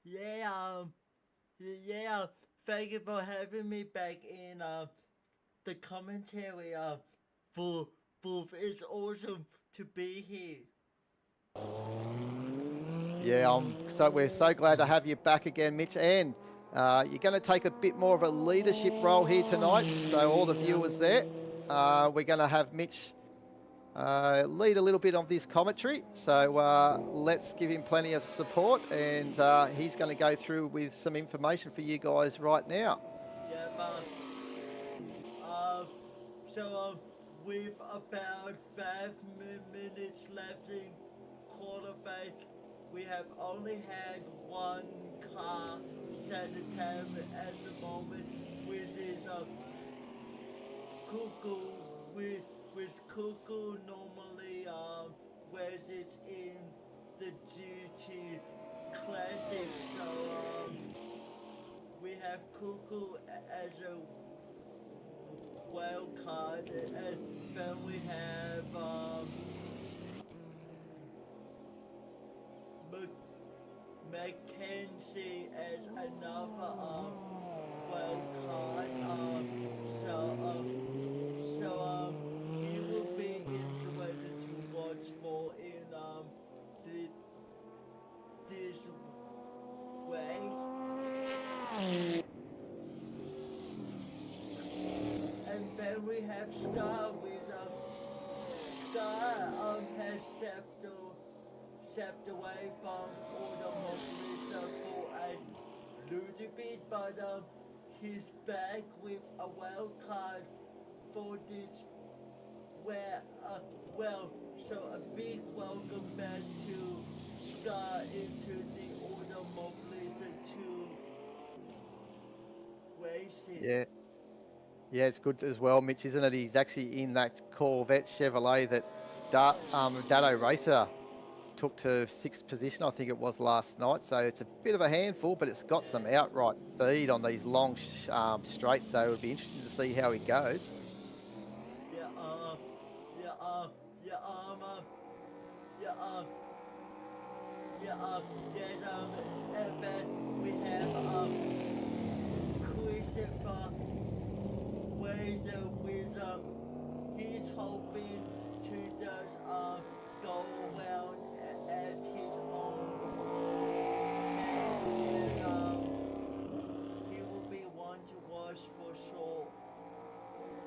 Yeah, yeah. Thank you for having me back in the commentary. For it's awesome to be here. Yeah, we're so glad to have you back again, Mitch. And you're going to take a bit more of a leadership role here tonight. So all the viewers there, we're going to have Mitch lead a little bit of this commentary. So let's give him plenty of support, and he's going to go through with some information for you guys right now. Yeah, uh, so with about 5 minutes left in quarter five, we have only had one car set the time at the moment, which is Cuckoo. With Cuckoo normally wears it in the GT Classic, so we have Cuckoo as a wild card, and then we have Mackenzie as another wild card. He will be interested to watch for in the, this race. And then we have Scar with Scar has stepped away from automobiles for a little bit, but he's back with a wild card for this. Where so a big welcome back to Scar into the automobiles to racing. Yeah. Yeah, it's good as well, Mitch, isn't it? He's actually in that Corvette Chevrolet that Dado Racer took to sixth position, I think it was last night. So it's a bit of a handful, but it's got some outright speed on these long straights. So it would be interesting to see how he goes. Yeah, yeah, yeah, yeah, yeah, yes, and then we have Christopher Wazer with he's hoping to just go around at his own pace, and he will be one to watch for sure.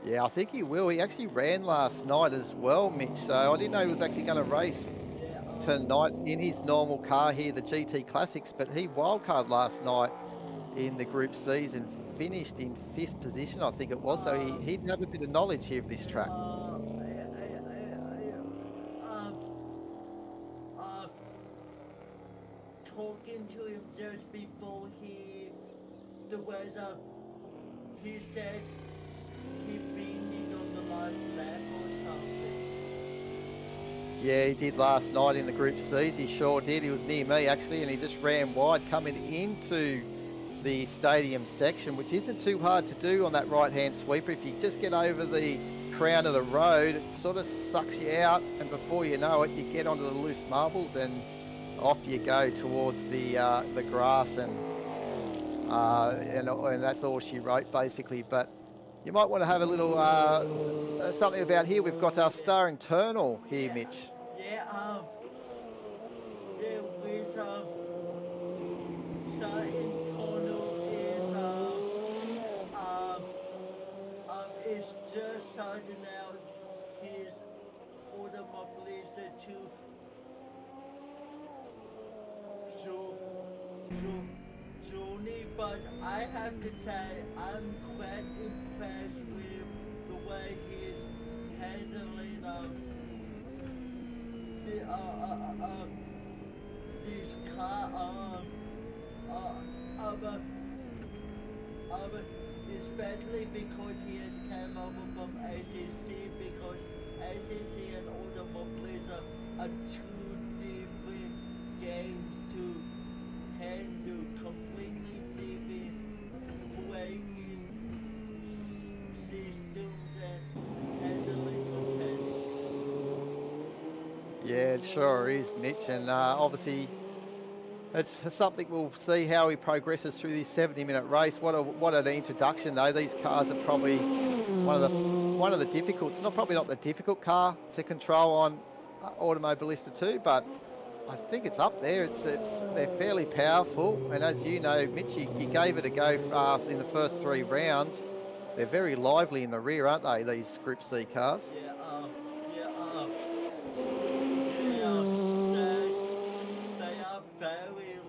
Yeah, I think he will. He actually ran last night as well, Mitch. So I didn't know he was actually going to race Yeah, tonight in his normal car here, the GT Classics. But he wildcard last night in the Group C's and finished in fifth position, I think it was. So he'd have a bit of knowledge here of this track. um, uh, talking to him just before the weather, he said he beamed it on the last lap or something. Yeah, he did last night in the Group C's. He sure did. He was near me, actually, and he just ran wide coming into the stadium section, which isn't too hard to do on that right-hand sweeper. If you just get over the crown of the road, it sort of sucks you out, and before you know it, you get onto the loose marbles and off you go towards the grass, and that's all she wrote, basically. But you might want to have a little something about here. We've got our star internal here, Yeah, Mitch. yeah, yeah, with so internal is just starting out his automobile to jo- journey, but I have to say I'm quite impressed with the way he's handling the this car especially because he has come over from ACC, because ACC and automobiles are two different games to handle, completely different braking systems and handling mechanics. Yeah, it sure is, Mitch. And obviously, It's something we'll see how he progresses through this 70-minute race. What an introduction though. These cars are probably one of the difficult. It's probably not the difficult car to control on Automobilista 2, but I think it's up there. They're fairly powerful, and as you know, Mitch, you gave it a go in the first 3 rounds. They're very lively in the rear, aren't they? These Group C cars. Yeah, they are very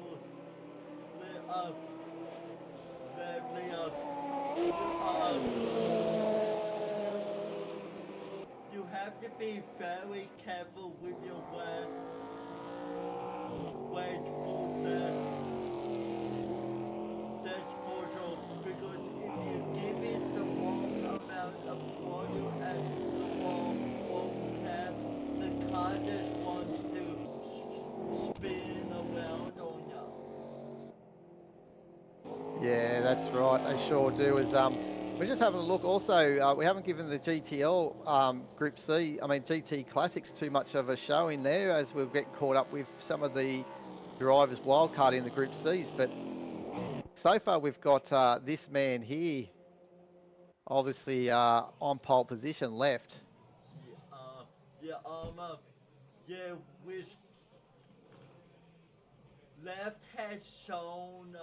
lively. You have to be very careful with your weight for that's for sure. Because if you give it the wrong amount of water and the wrong tap, the car just wants to spin around on you. Yeah, that's right. They sure do. We're just having a look. Also, we haven't given the GTL Group C, GT Classics, too much of a show in there, as we'll get caught up with some of the drivers wildcard in the Group Cs. But so far, we've got this man here, obviously on pole position, left. Which left has shown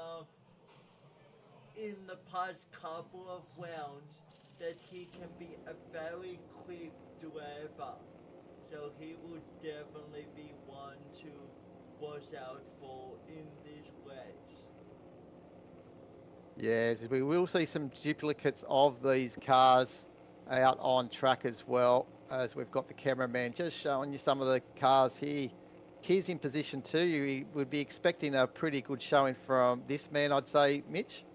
in the past couple of rounds that he can be a very quick driver. So he would definitely be one to watch out for in this race. Yes, we will see some duplicates of these cars out on track as well, as we've got the cameraman just showing you some of the cars here. Key's in position 2. You would be expecting a pretty good showing from this man, I'd say, Mitch.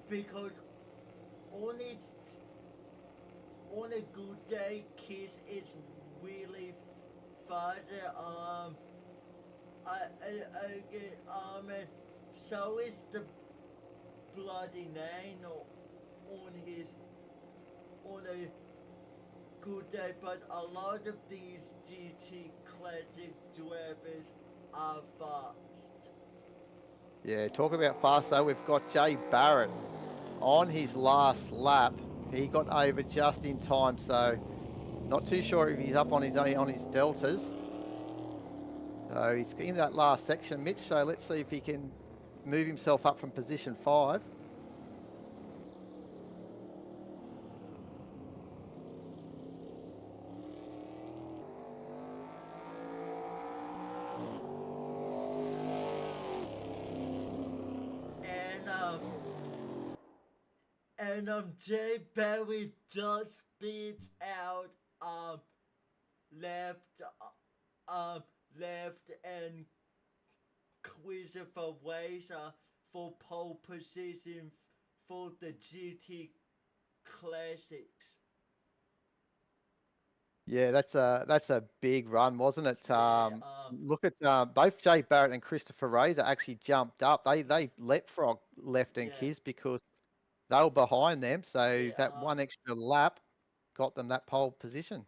Because on a good day, Kiss is really farther. So is the Bloody Nine on a good day, but a lot of these GT Classic drivers are fast. Yeah, talking about fast though, we've got Jay Barrett on his last lap. He got over just in time, so not too sure if he's up on his deltas. So he's in that last section, Mitch, so let's see if he can move himself up from position 5. And Jay Barry just beat out left and Christopher Wazer for pole position for the GT Classics. Yeah, that's a big run, wasn't it? Look at both Jay Barrett and Christopher Razor actually jumped up. They leapfrog left and Kiz because they were behind them. So that one extra lap got them that pole position.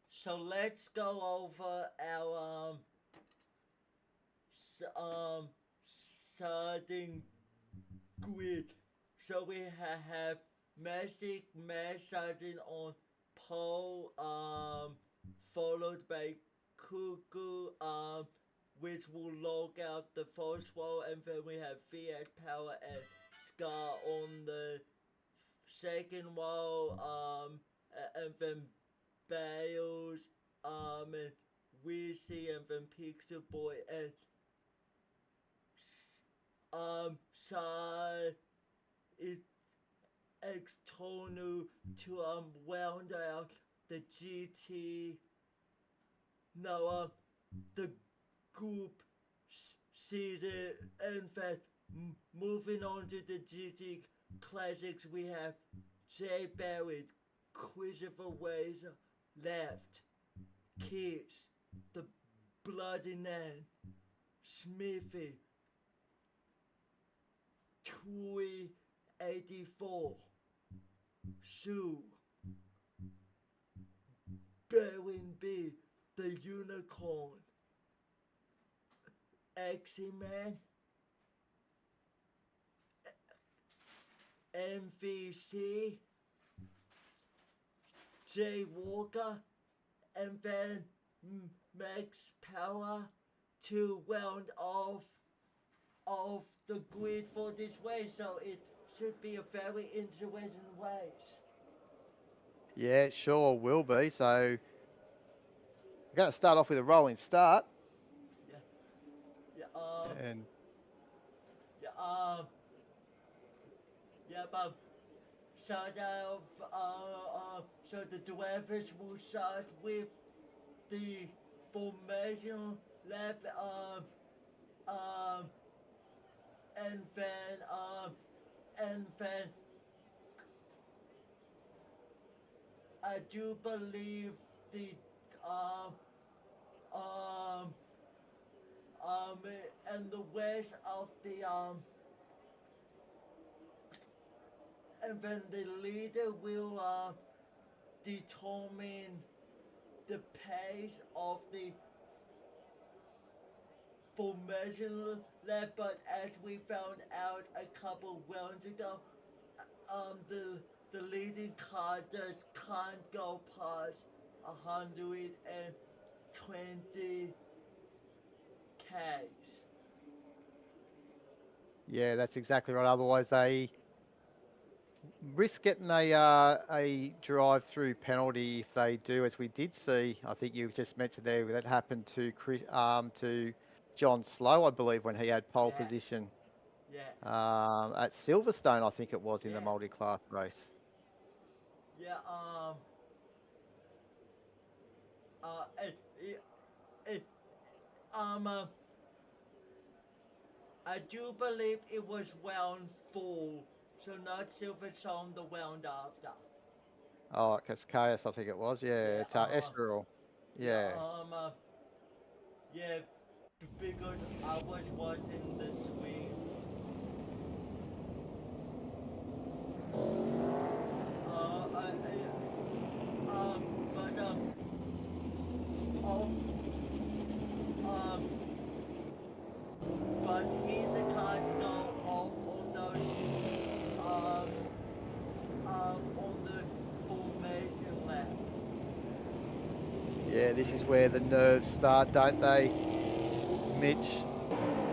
So let's go over our starting grid. So we have Magic Sargent on pole, followed by Cuckoo, which will log out the first row, and then we have Fiat Power and Scar on the second row, and then Bales, and Weezy, and then Pixel Boy, and Sai is external to round out the GT. No, the group season. In fact, moving on to the GT Classics, we have Jay Barrett, Christopher Wazer, left, Kiss, the Bloody Nan, Smithy, 384, Sue, spelling bee, the unicorn, X-Man, MVC, Jay Walker, and then Max Power to round off the grid for this race. So it should be a very interesting race. Yeah, it sure will be. So we're going to start off with a rolling start. Yeah, yeah, And yeah, yeah, so so the drivers will start with the formation lap, um, and then, and then I do believe the, um, um, and the rest of the, and then the leader will, determine the pace of the formation lap, but as we found out a couple rounds ago, the leading car just can't go past 120 k's. yeah, that's exactly right. Otherwise, they risk getting a drive-through penalty if they do, as we did see. I think you just mentioned there that happened to John Slow, I believe, when he had pole Yeah, position yeah, at Silverstone, I think it was, in the yeah, multi-class race. yeah. It, it, um, uh, I do believe it was round 4, so not Silverstone the round after. Oh, Cascais, I think it was. Yeah, Yeah, Estoril. yeah, Yeah. yeah, because I was watching the swing. But off, um, but here the cards go off on those, on the formation lap. Yeah, this is where the nerves start, don't they, Mitch?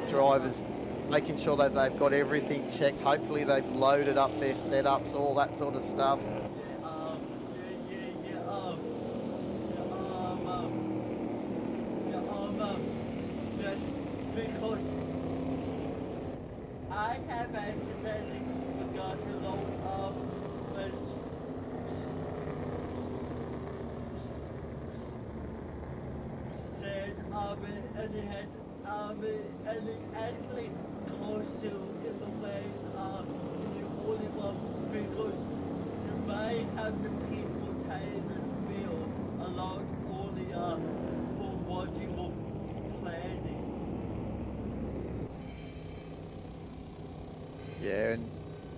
Drivers making sure that they've got everything checked. Hopefully they've loaded up their setups, all that sort of stuff. Yeah, yes, because I have accidentally forgot to load up a set and it has and it actually costs you in the ways the only one because you may have to pay for tires and fuel a lot earlier for what you were planning. Yeah, and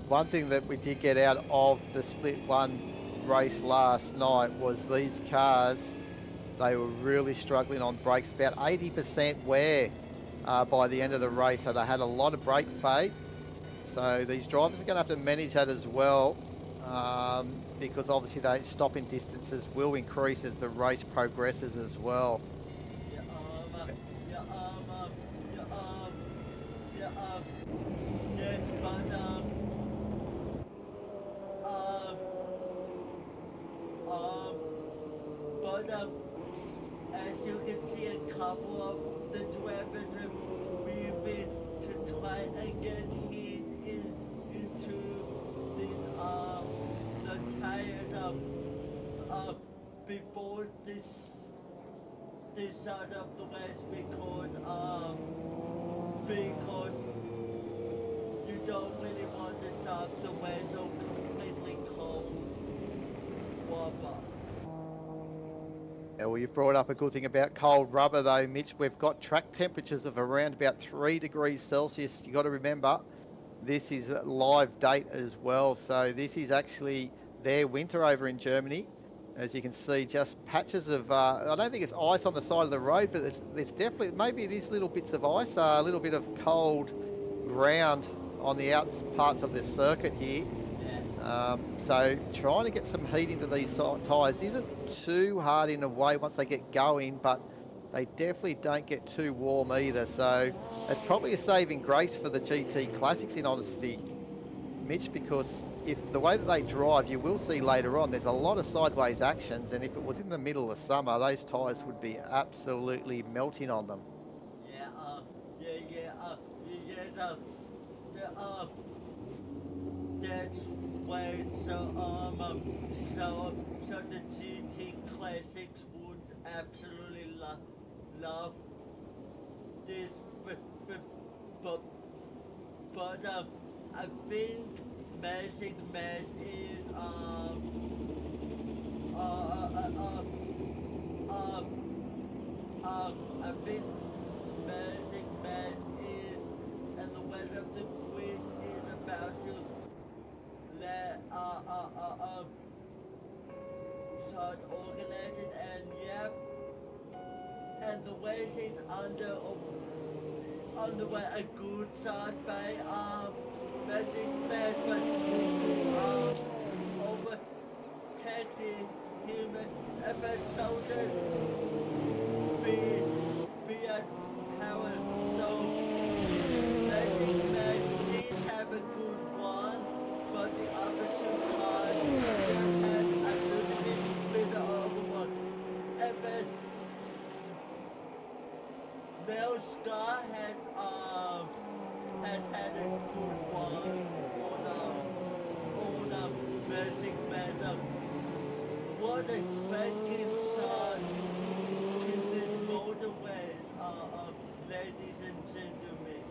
one thing that we did get out of the split one race last night was these cars, they were really struggling on brakes, about 80% wear by the end of the race, so they had a lot of brake fade. So these drivers are going to have to manage that as well, because obviously they stopping distances will increase as the race progresses as well. Yeah, yeah, yeah, yes, but um, um, but as you can see, a couple of the drivers are moving to try and get hit into these the tires before this side of the race because you don't really want to start the race on completely cold rubber. Yeah, well, you've brought up a good thing about cold rubber though, Mitch. We've got track temperatures of around about 3 degrees Celsius. You got to remember, this is a live date as well. So this is actually their winter over in Germany. As you can see, just patches of, I don't think it's ice on the side of the road, but there's definitely, maybe it is little bits of ice, a little bit of cold ground on the outs parts of this circuit here. So trying to get some heat into these tyres isn't too hard in a way once they get going, but they definitely don't get too warm either. So it's probably a saving grace for the GT Classics, in honesty, Mitch, because if the way that they drive, you will see later on, there's a lot of sideways actions, and if it was in the middle of summer, those tyres would be absolutely melting on them. That's why so the GT Classics would absolutely love this, but I think Magic Match is I think Magic Match is, and the weather of the grid is about to let start organizing, and and the race is underway a good start by Magic Match, but overtaking him and shoulders Fiat power. So Magic Match did have a good one, but the other two cars just had a little bit of one. And then Mel Star has had a good one on Magic Match. What a cracking start to these motorways, ladies and gentlemen.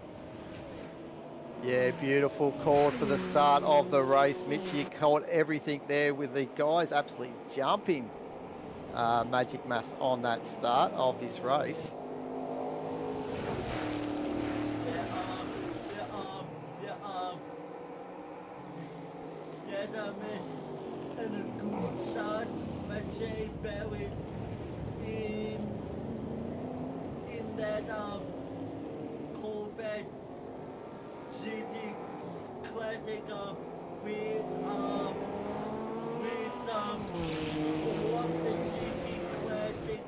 Yeah, beautiful call for the start of the race. Mitch, you caught everything there with the guys absolutely jumping Magic Mass on that start of this race. And a good shot by Jay Barrett in that Corvette GT Classic with all of the GT Classic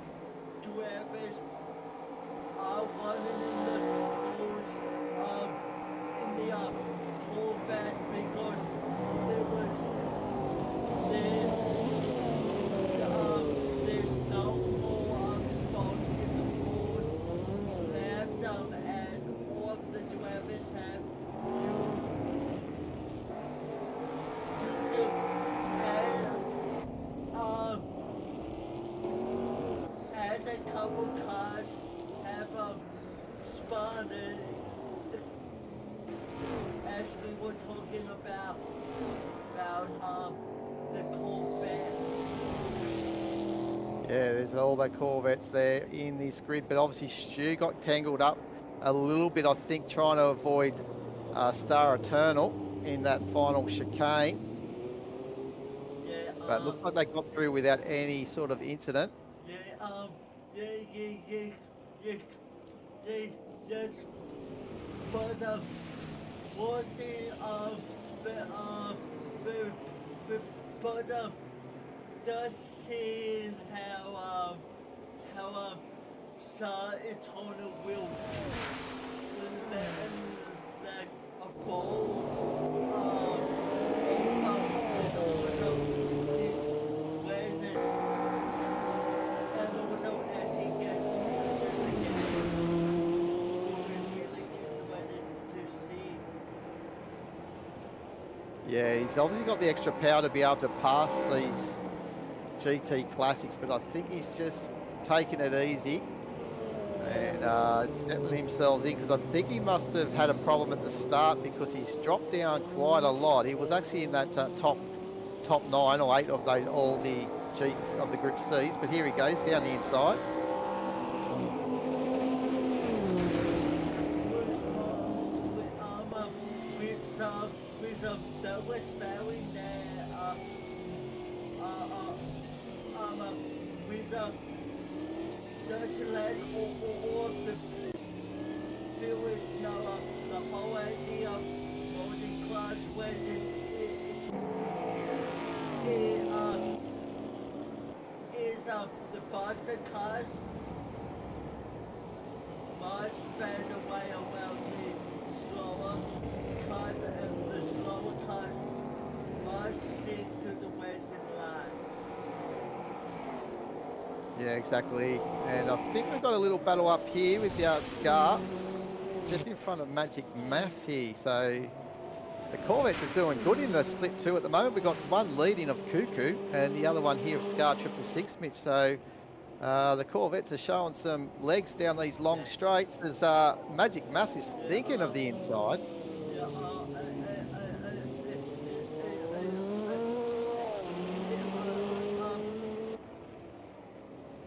drivers are running in the pools in the Corvette, because there's no more spots in the pools left, as all of the drivers have as a couple cars have spotted, as we were talking about the Corvettes. Yeah, there's all the Corvettes there in this grid, but obviously Stu got tangled up a little bit, I think, trying to avoid Star Eternal in that final chicane. But looked like they got through without any sort of incident. Yes. But was it but just seeing how Star Eternal will like evolve Yeah, he's obviously got the extra power to be able to pass these GT Classics, but I think he's just taking it easy and settling himself in, because I think he must have had a problem at the start, because he's dropped down quite a lot. He was actually in that top 9 or 8 of those, all the of the Group C's, but here he goes down the inside. That was very with just to let all the viewers know the whole idea of multi-class racing is the faster cars much better way around the slower cars, and the slower cars must stick to the racing line. Yeah, exactly. And I think we've got a little battle up here with the Scar, just in front of Magic Mass here. So the Corvettes are doing good in the split two at the moment. We've got one leading of Cuckoo and the other one here of Scar 666, Mitch. So the Corvettes are showing some legs down these long straights as Magic Mass is thinking of the inside.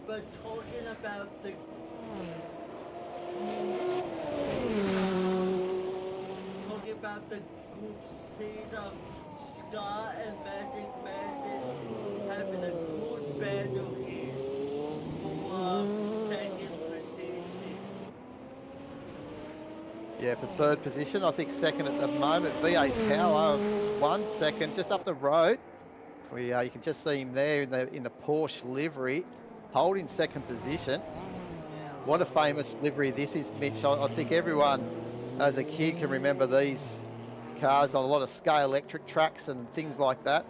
But talking about the group season, Scar and Magic Masses having a good battle here for second position. Yeah, for third position, I think second at the moment. V8 Power, 1 second, just up the road. You can just see him there in the Porsche livery, holding second position. What a famous livery this is, Mitch. I think everyone as a kid can remember these cars on a lot of scale electric tracks and things like that.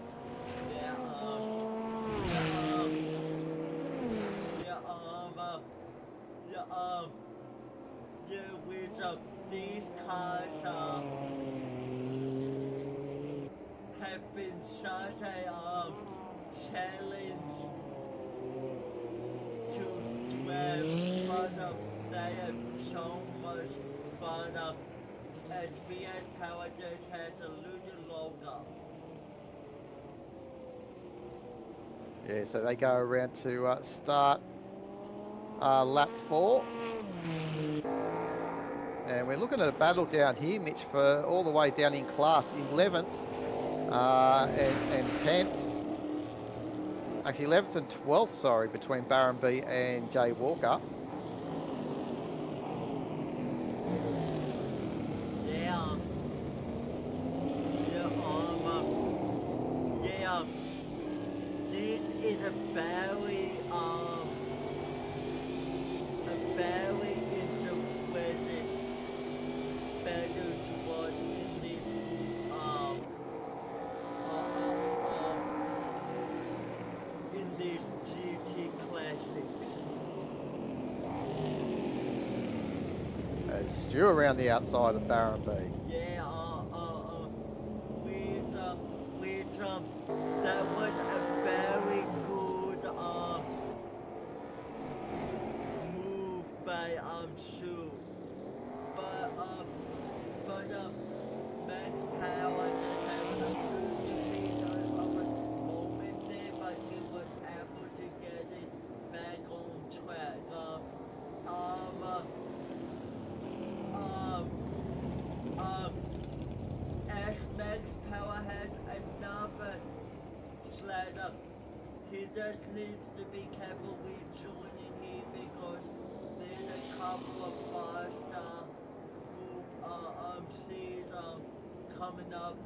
These cars have been such a challenge to have, but they have so much fun. As V8 Power just has a little logo. Yeah, so they go around to start lap 4. And we're looking at a battle down here, Mitch, for all the way down in class, 11th and 10th. Actually, 11th and 12th, sorry, between Barrenby and Jay Walker. This is a very interesting battle to watch in this in these GT classics. Stu around the outside of Barrenby. Yeah, that was a very good move by Sue. But Max Power just had a little bit of a moment there, but he was able to get it back on track. As Max Power has another slider, he just needs to be careful with joining here because there's a couple of faster group C's coming up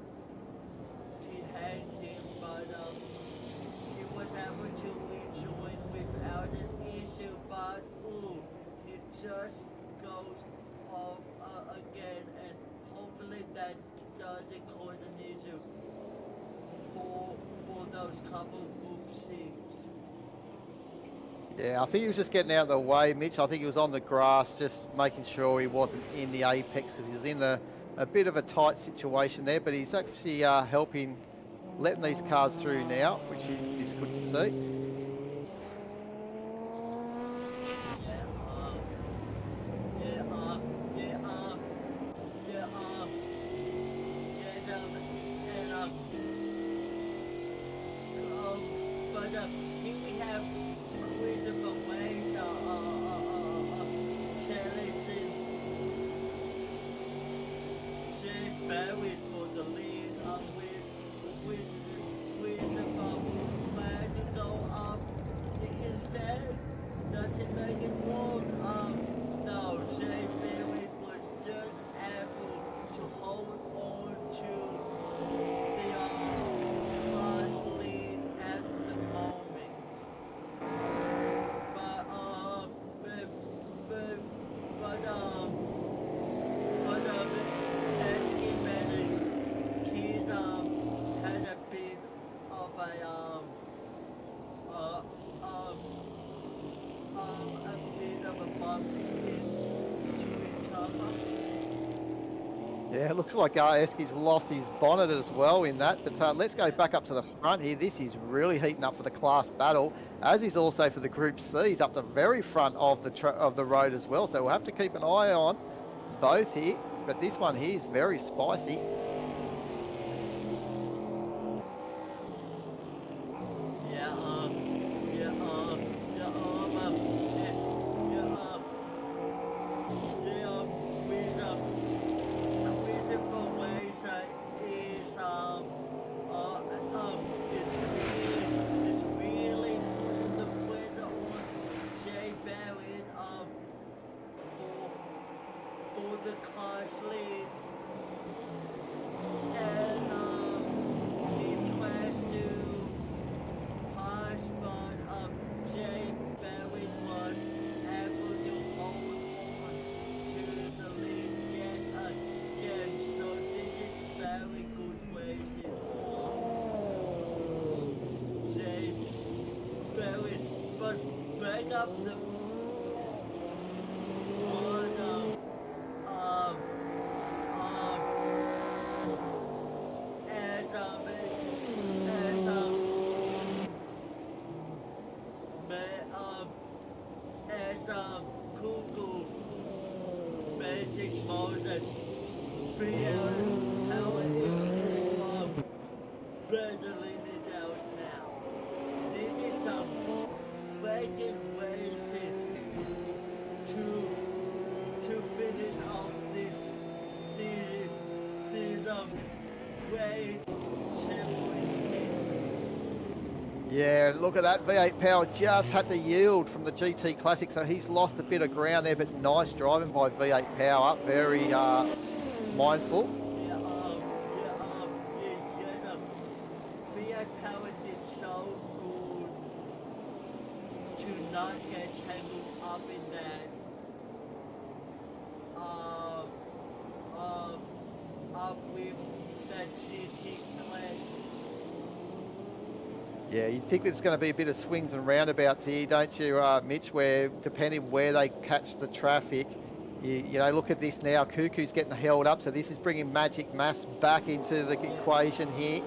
behind him, but he was able to rejoin without an issue, but he just goes off again, and hopefully that doesn't cause an issue for those couple group C's. Yeah, I think he was just getting out of the way, Mitch. I think he was on the grass, just making sure he wasn't in the apex because he was in a bit of a tight situation there, but he's actually helping, letting these cars through now, which is good to see. Here we have Christopher Ways challenging Jay Barrett for the lead, with Christopher will try to go up to make it work. No, Jay Barrett was just able to hold on to the class lead at the moment. But but but Esky Bennett, he's had a bit of a bit of a bump into each other. Yeah, it looks like Esky's lost his bonnet as well in that. But let's go back up to the front here. This is really heating up for the class battle, as is also for the Group C's up the very front of the road as well. So we'll have to keep an eye on both here. But this one here is very spicy. The class lead, and he tries to pass, but Jay Barrett was able to hold on to the lead yet again. So this is very good racing for Jay Barrett, but back up the front. Cuckoo, basic motion, feel how it is battling it out now. This is some breaking racing to finish off this great championship. Yeah, look at that. V8 Power just had to yield from the GT Classic, so he's lost a bit of ground there, but nice driving by V8 Power. Very mindful. V8 Power did so good to not get tangled up in that. Up with that GT Classic. Yeah, you'd think there's going to be a bit of swings and roundabouts here, don't you, Mitch, where depending where they catch the traffic, you know, look at this now. Cuckoo's getting held up, so this is bringing Magic Mass back into the equation here.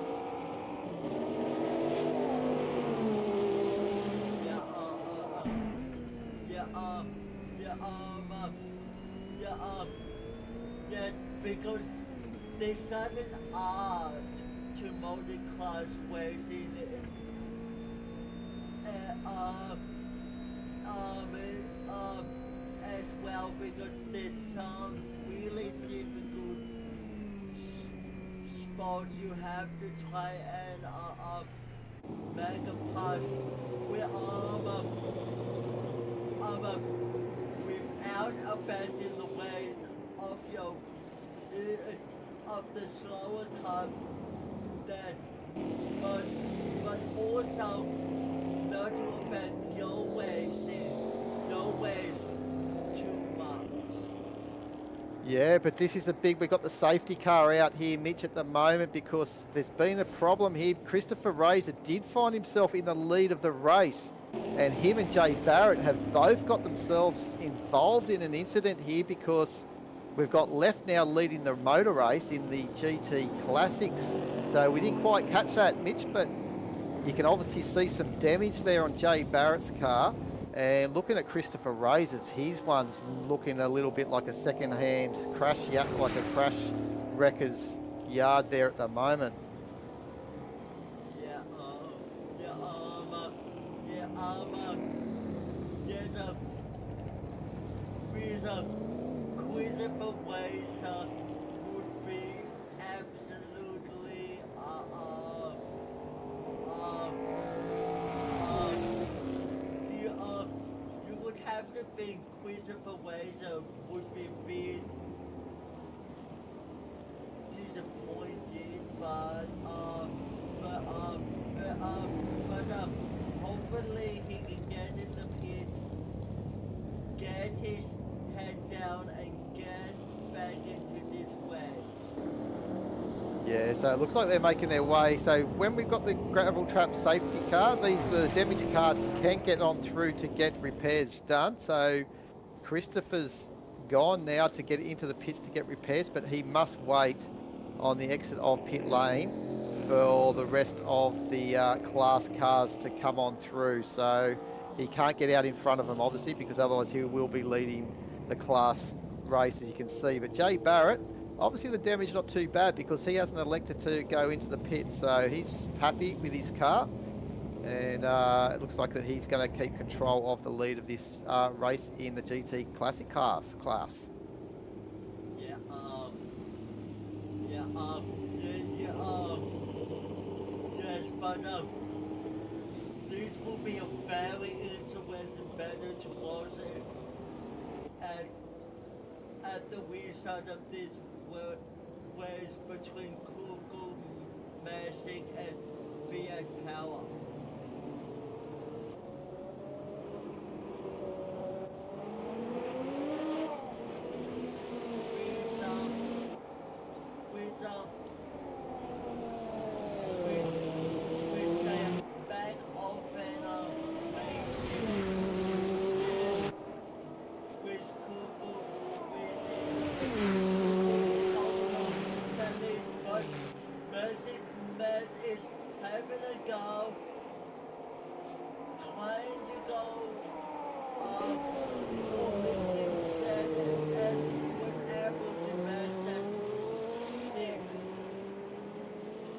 Because there's such an art to multi-class racing. As well, because there's some really difficult spots you have to try and make a pass without affecting the ways of your of the slower car that but also not to affect your ways too much. Yeah, but this is a big, we've got the safety car out here, Mitch, at the moment, because there's been a problem here. Christopher Razor did find himself in the lead of the race, and him and Jay Barrett have both got themselves involved in an incident here, because we've got Left now leading the motor race in the GT Classics. So we didn't quite catch that, Mitch, but you can obviously see some damage there on Jay Barrett's car. And looking at Christopher Razor's, his one's looking a little bit like a second-hand crash, like a crash wrecker's yard there at the moment. Christopher Razor would be absolutely you would have have to think Christopher Wazer would be a bit disappointed, but hopefully he can get in the pit, get his head down, and get back into this wedge. Yeah, so it looks like they're making their way. So when we've got the gravel trap safety car, these the damaged cars can get on through to get repairs done. So Christopher's gone now to get into the pits to get repairs, but he must wait on the exit of pit lane for the rest of the class cars to come on through. So he can't get out in front of them, obviously, because otherwise he will be leading the class race, as you can see. But Jay Barrett, obviously the damage not too bad because he hasn't elected to go into the pit, so he's happy with his car. And it looks like that he's going to keep control of the lead of this race in the GT Classic class. Yes, but this will be a very interesting battle to watch at the result of this race between Kuku Magic and Fiat Power.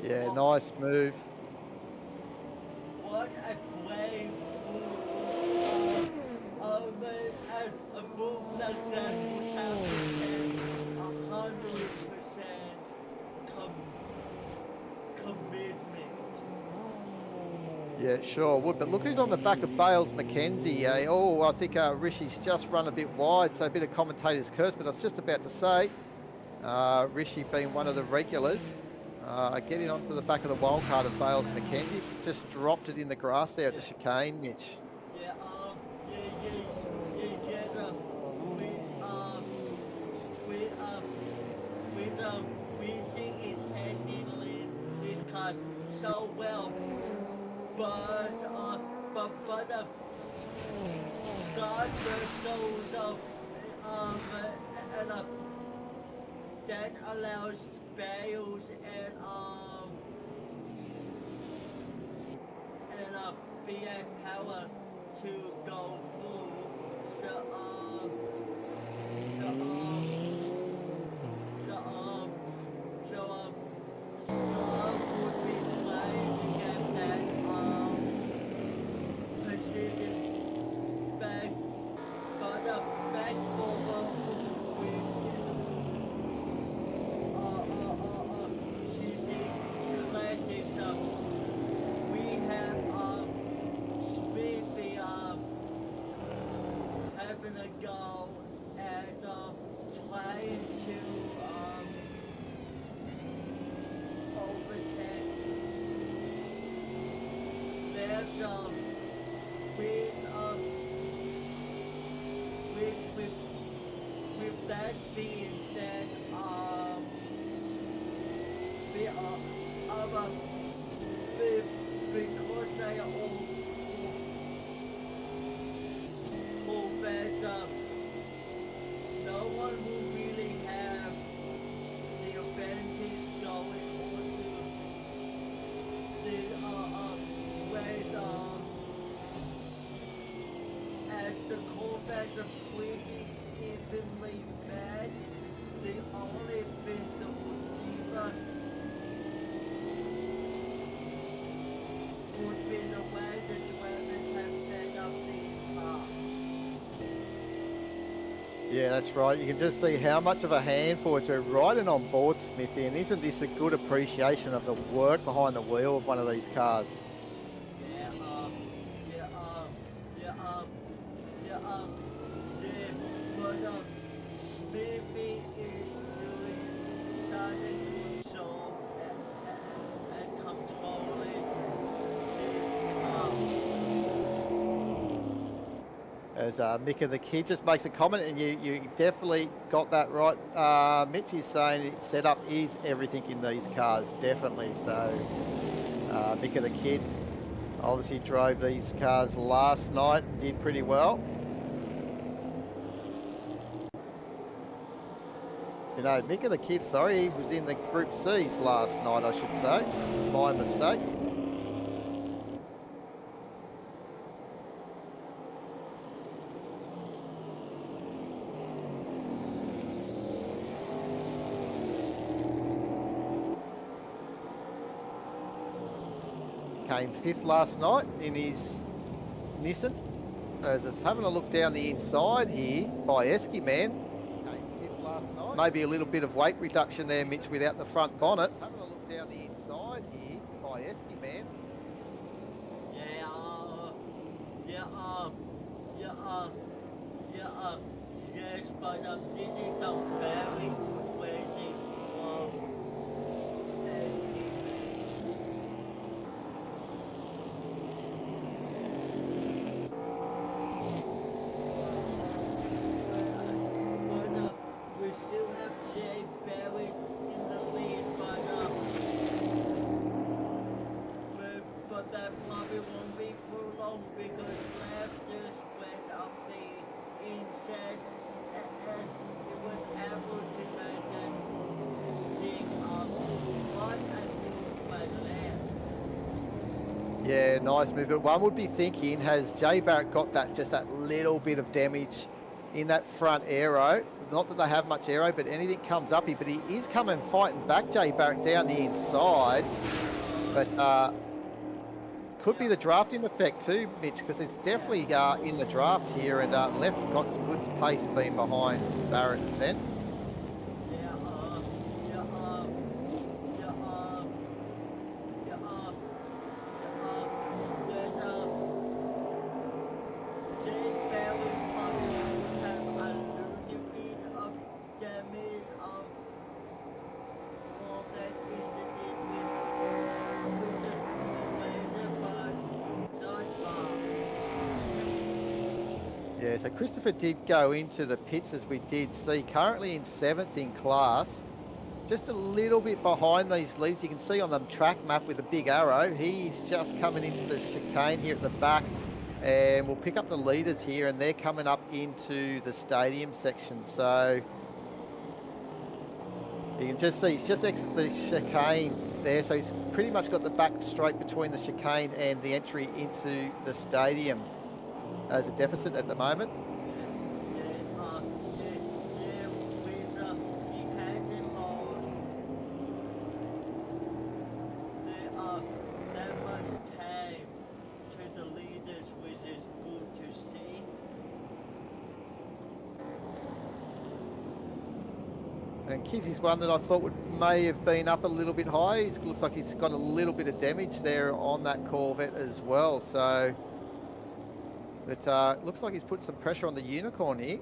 Yeah, nice move. What a brave move. A move like that would have to take 100% commitment. Yeah, sure would. But look who's on the back of Bales McKenzie. Oh, I think Rishi's just run a bit wide, so a bit of commentator's curse. But I was just about to say, Rishi being one of the regulars, getting onto the back of the wildcard of Bales McKenzie, just dropped it in the grass there at the chicane, Mitch. We see his head handling these cars so well, but Scott just goes up, and that allows Bales and Fiat Power to go full. Scott would be trying to get that position back, but back forward with cheating classics. We have Smithy having a go at trying to overtake. Left with that being said, because they are all Corvettes, no one will really have the advantage going onto the Suez, as the Corvettes are pretty evenly matched. The only thing that would differ would be the way the drivers have set up these cars. Yeah, that's right. You can just see how much of a handful it's riding on board, Smithy, and isn't this a good appreciation of the work behind the wheel of one of these cars? is doing such a good job at controlling this car. As Mika the Kid just makes a comment, and you definitely got that right. Mitch is saying setup is everything in these cars, definitely. So Mika the Kid obviously drove these cars last night and did pretty well. You know, Mika the Kid, sorry, he was in the Group C's last night, I should say. My mistake. Came 5th last night in his Nissan. As it's having a look down the inside here by Esky Man. Came 5th last night. Maybe a little bit of weight reduction there, Mitch, without the front bonnet. Having a look down the inside here by Esky Man. Yes, but this is some very good racing from Esky. We still have Jay Barrett in the lead, but that probably won't be for long because Lev just went up the inside and it was able to make that sing up one and move by left. Yeah, nice move. But one would be thinking, has Jay Barrett got just that little bit of damage in that front aero? Not that they have much aero, but anything comes up here. But he is coming fighting back, Jay Barrett, down the inside. But could be the drafting effect too, Mitch, because there's definitely in the draft here, and Left got some good pace being behind Barrett then. Yeah, so Christopher did go into the pits, as we did see, currently in 7th in class. Just a little bit behind these leads. You can see on the track map with the big arrow, he's just coming into the chicane here at the back, and we'll pick up the leaders here, and they're coming up into the stadium section. So you can just see he's just exited the chicane there, so he's pretty much got the back straight between the chicane and the entry into the stadium as a deficit at the moment. And Kizzy's one that I thought may have been up a little bit high. It looks like he's got a little bit of damage there on that Corvette as well. So, but looks like he's put some pressure on the Unicorn here.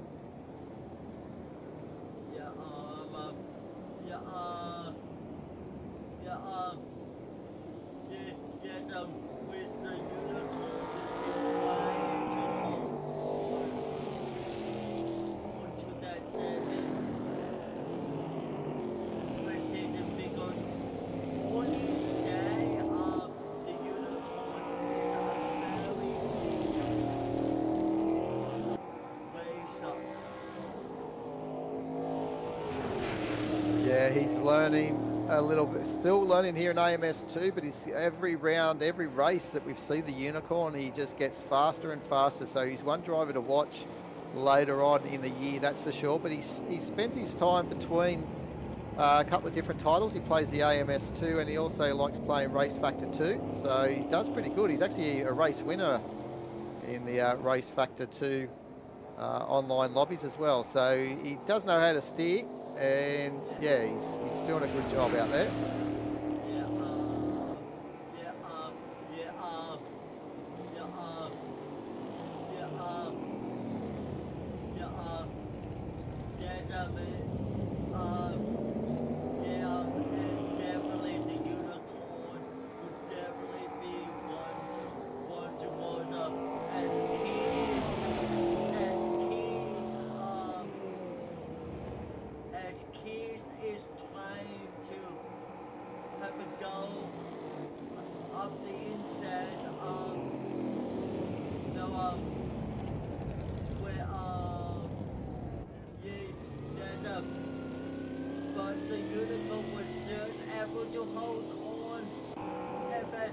With the Unicorn, trying to hold on to that 7th position because on each day the Unicorn is a very racer. Yeah, he's learning a little bit, still learning here in AMS2, but he's every round, every race that we've seen the Unicorn, he just gets faster and faster. So he's one driver to watch later on in the year, that's for sure. But he spends his time between a couple of different titles. He plays the AMS2 and he also likes playing Race Factor 2. So he does pretty good. He's actually a race winner in the Race Factor 2 online lobbies as well. So he does know how to steer. And yeah, he's doing a good job out there. able to hold on, but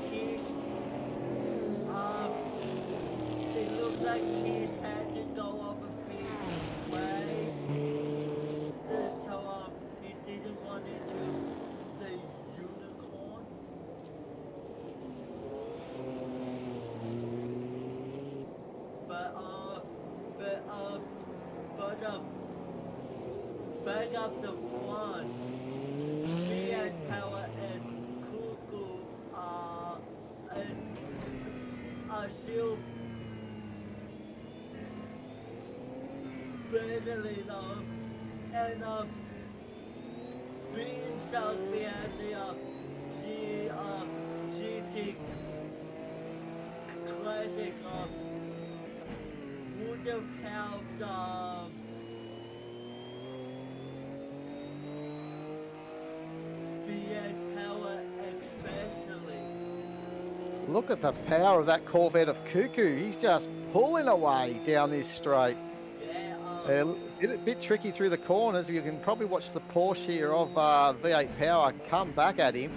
he's, it looks like he's had to go off a big way, so he didn't run into the unicorn. But back up the front, Fiat Power and Cuckoo are still battling and being stuck behind the GT Classic would have helped Fiat Power especially. Look at the power of that Corvette of Cuckoo. He's just pulling away down this straight. Yeah, A bit tricky through the corners. You can probably watch the Porsche here of V8 Power come back at him.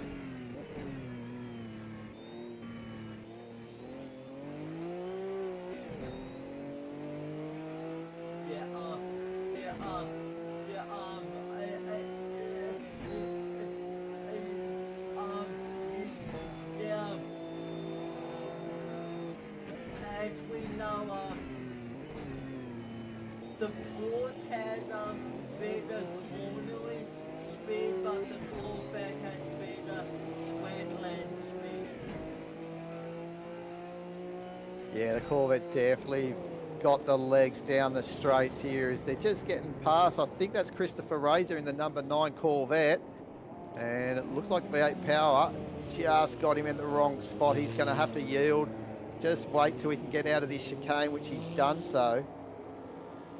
as we know, the Porsche has better cornering speed, but the Corvette has better sweatland speed. Yeah, the Corvette definitely got the legs down the straights here as they're just getting past. I think that's Christopher Razor in the number 9 Corvette. And it looks like V8 Power just got him in the wrong spot. He's going to have to yield. Just wait till he can get out of this chicane, which he's done so.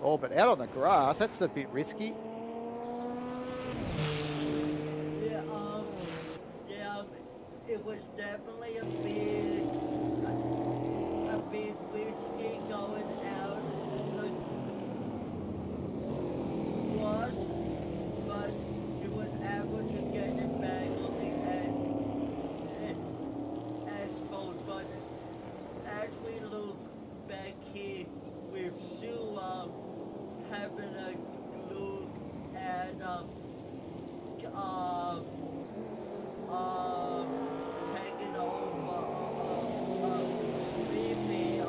Oh, but out on the grass, that's a bit risky. Yeah, it was definitely a bit risky going out the grass, but he was able to get it back on the asphalt. But as we look back here with Sue having a look at taking over Smithy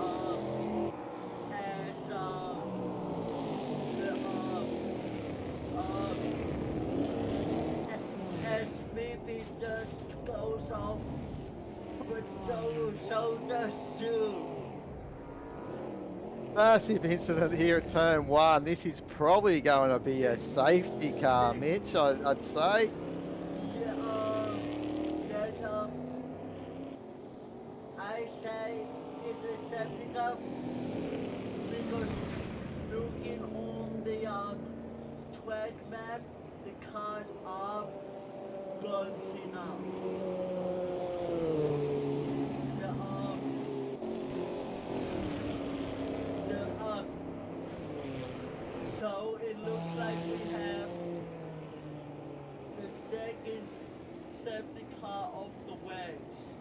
as Smithy just goes off, but so does Sue. Massive incident here at turn 1. This is probably going to be a safety car, Mitch, I'd say. I say it's a safety car because looking on the track map, the cars are bouncing up. So it looks like we have the second safety car of the ways.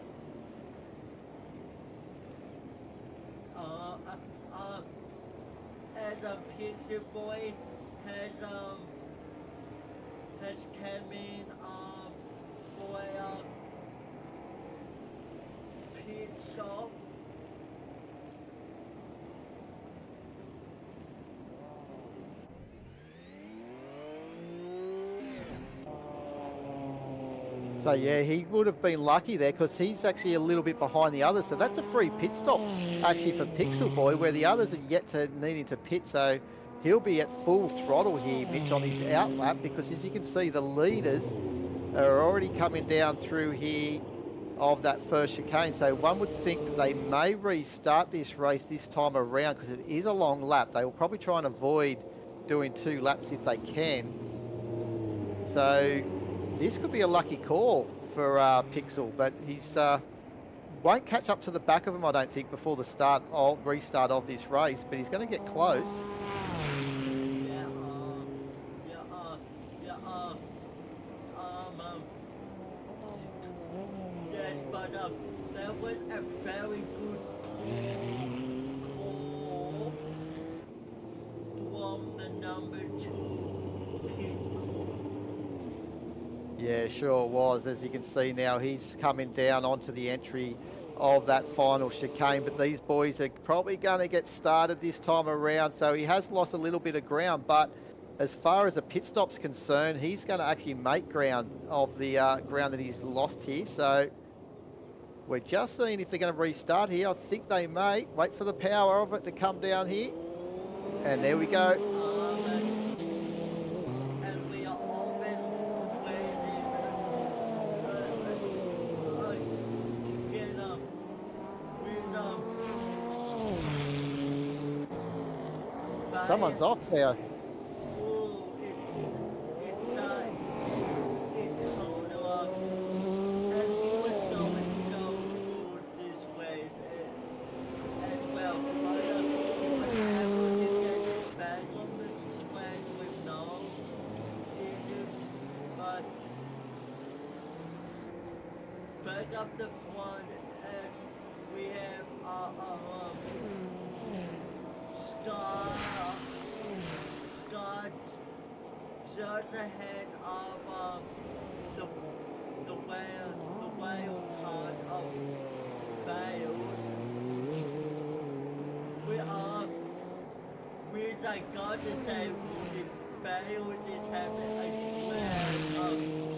As a picture boy has come in for a pit shop. So yeah, he would have been lucky there because he's actually a little bit behind the others. So that's a free pit stop actually for Pixel Boy, where the others are yet to needing to pit. So he'll be at full throttle here, Mitch, on his outlap, because as you can see, the leaders are already coming down through here of that first chicane. So one would think that they may restart this race this time around because it is a long lap. They will probably try and avoid doing 2 laps if they can. So this could be a lucky call for Pixel, but he's won't catch up to the back of him, I don't think, before the restart of this race, but he's going to get close. Yeah, sure was. As you can see now, he's coming down onto the entry of that final chicane, but these boys are probably going to get started this time around, so he has lost a little bit of ground, but as far as a pit stop's concerned, he's going to actually make ground of the ground that he's lost here, so we're just seeing if they're going to restart here. I think they may. Wait for the power of it to come down here, and there we go. And we are often waiting. Get up. Someone's off there. Oh, it's solo up. And he was going so good this way as well. But he was able to get it back on the track with no issues. But back up the front as we have Scott just ahead of the wild card of Bales. Which I got to say, Bales is having a grand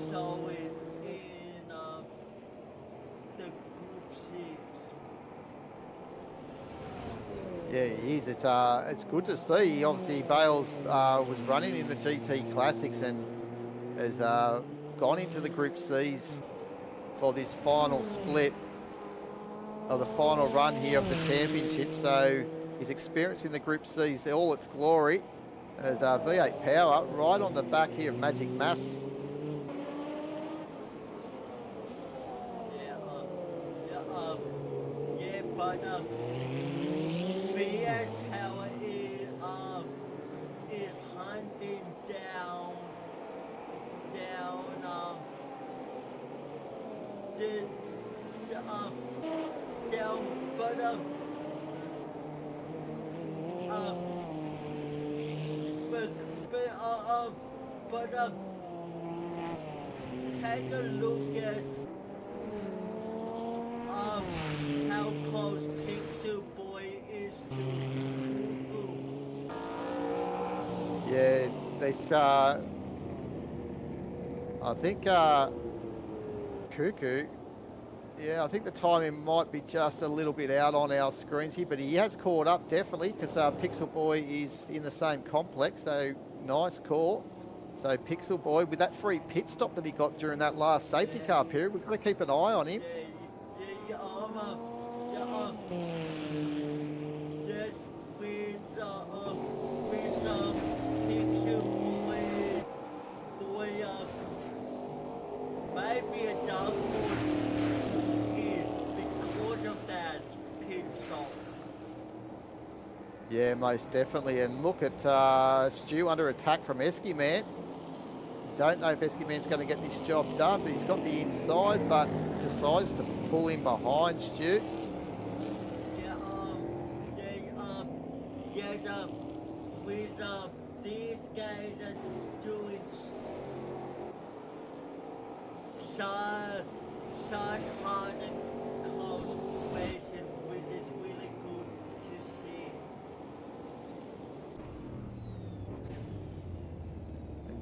showing in the Group 6. Yeah, he is. It's good to see. Obviously, Bales was running in the GT Classics and has gone into the Group C's for this final split of the final run here of the championship. So he's experiencing the Group C's all its glory. There's V8 power right on the back here of Magic Mass. But V8 power is hunting down but take a look at how close Pixel Boy is to Cuckoo. Yeah, this I think Cuckoo. Yeah, I think the timing might be just a little bit out on our screens here, but he has caught up definitely because Pixel Boy is in the same complex, so nice call. So Pixel Boy, with that free pit stop that he got during that last safety car period, we've got to keep an eye on him. Yes, with Pixel Boy, maybe a dark horse here because of that pit stop. Yeah, most definitely. And look at Stu under attack from Esky Man. Don't know if Esky Man's going to get this job done, but he's got the inside, but decides to pull him behind Stu. With these guys are doing such hard and close racing, which is really good to see.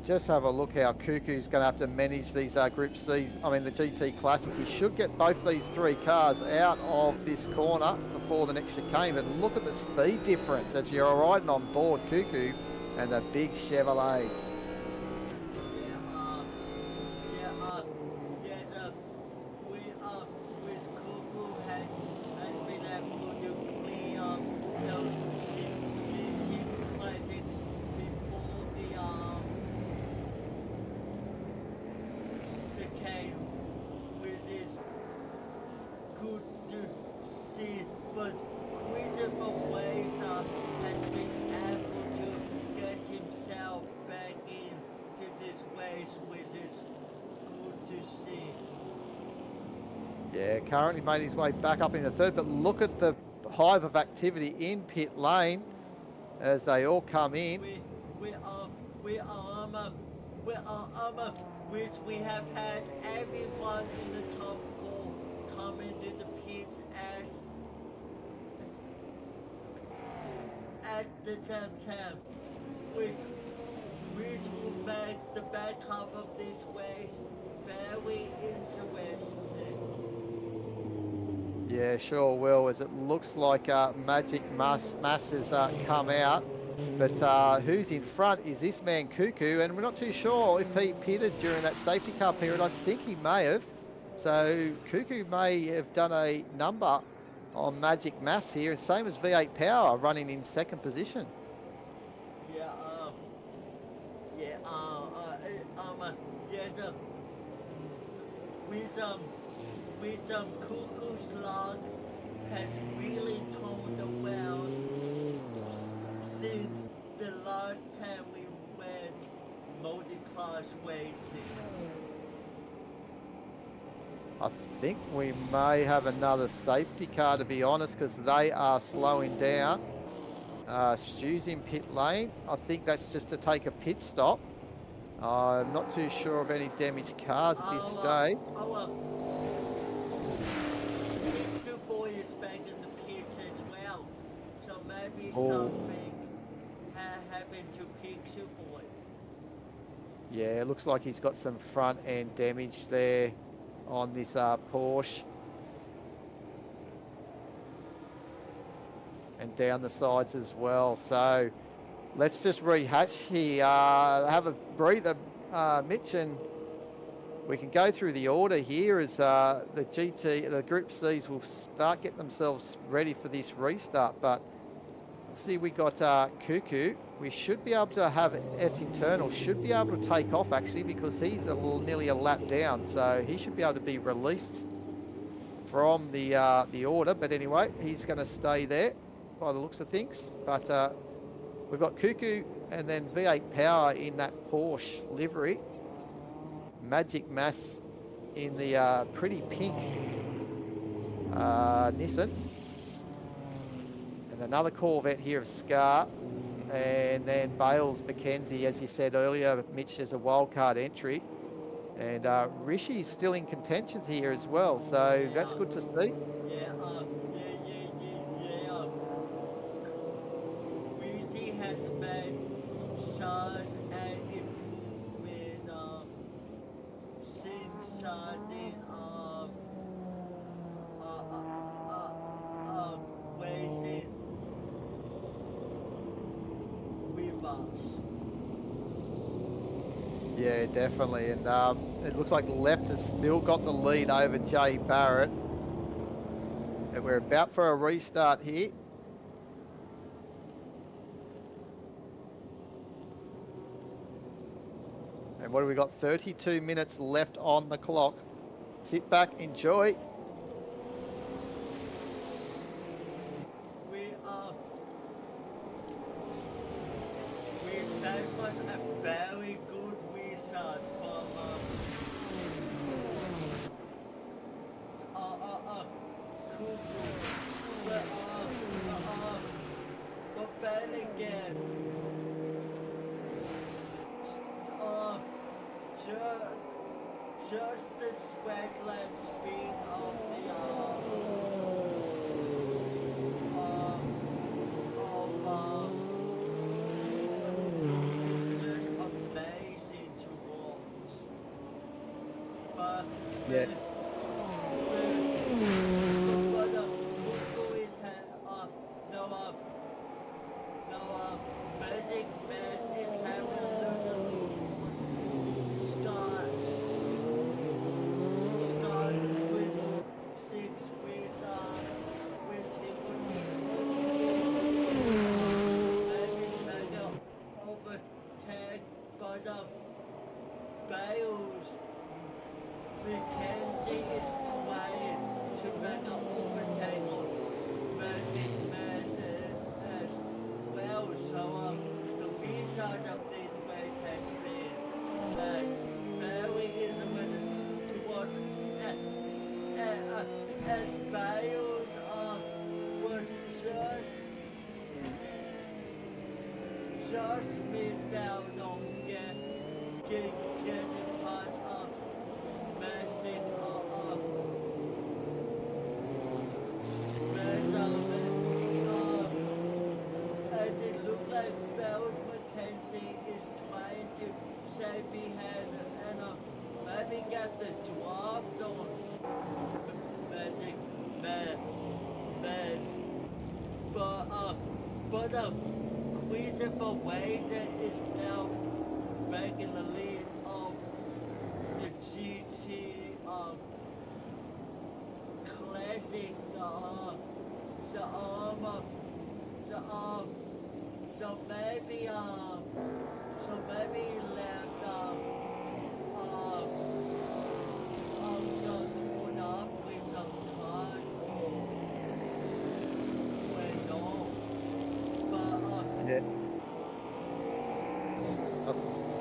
Just have a look how Cuckoo's going to have to manage these Group C, the GT Classics. He should get both these three cars out of this corner before the next chicane, but look at the speed difference as you're riding on board Cuckoo and the big Chevrolet. With Cuckoo has been able to clear those GT Classics before the chicane, which is good to see, but Christopher Wazer has been able to get himself back into this race, which is good to see. Yeah, currently made his way back up in the third, but look at the hive of activity in pit lane as they all come in. which we have had everyone in the top four come into the pits at the same time, which will make the back half of this race very interesting. Yeah, sure will, as it looks like Magic Mass has come out. But who's in front is this man Cuckoo, and we're not too sure if he pitted during that safety car period. I think he may have. So Cuckoo may have done a number on Magic Mass here, and same as V8 Power running in second position. Yeah, yeah, yeah, with Cuckoo's luck has really turned around since the last time we went multi-class racing. I think we may have another safety car, to be honest, because they are slowing down. Stu's in pit lane. I think that's just to take a pit stop. I'm not too sure of any damaged cars at this stage. Picture Boy is back in the pits as well, so maybe something happened to Picture Boy. Yeah, it looks like he's got some front end damage there on this Porsche. And down the sides as well. So let's just rehatch here. Have a breather, Mitch, and we can go through the order here as the Group C's will start getting themselves ready for this restart. But see, we got Cuckoo. We should be able to have S internal, should be able to take off actually, because he's nearly a lap down. So he should be able to be released from the order. But anyway, he's going to stay there by the looks of things. But we've got Cuckoo and then V8 Power in that Porsche livery. Magic Mass in the pretty pink Nissan. And another Corvette here of Scar. And then Bales Mackenzie, as you said earlier, Mitch, is a wildcard entry. And Rishi's still in contentions here as well. So that's good to see. Yeah. Rishi has made such an improvement since starting racing with us. Yeah, definitely. And it looks like Left has still got the lead over Jay Barrett. And we're about for a restart here. And what have we got? 32 minutes left on the clock. Sit back, enjoy. That was a very good restart from Cuckoo. But then again, just the sweatland speed of the is just amazing to watch. But Yeah. Cuckoo is Magic Mass is having a little look. Sky 6 with him would be maybe mega overtake, but Bales Mackenzie is trying to make an overtake on Magic Mass as well. So the result of this race has been very interesting to watch. As Bales was just missed out on getting past like Bells McKenzie is trying to say behind and maybe get the draft on Magic Mess. But Christopher Wazer is now back in the lead of the GT Classic. So maybe he left just put up with some cards or went off. But Yeah. I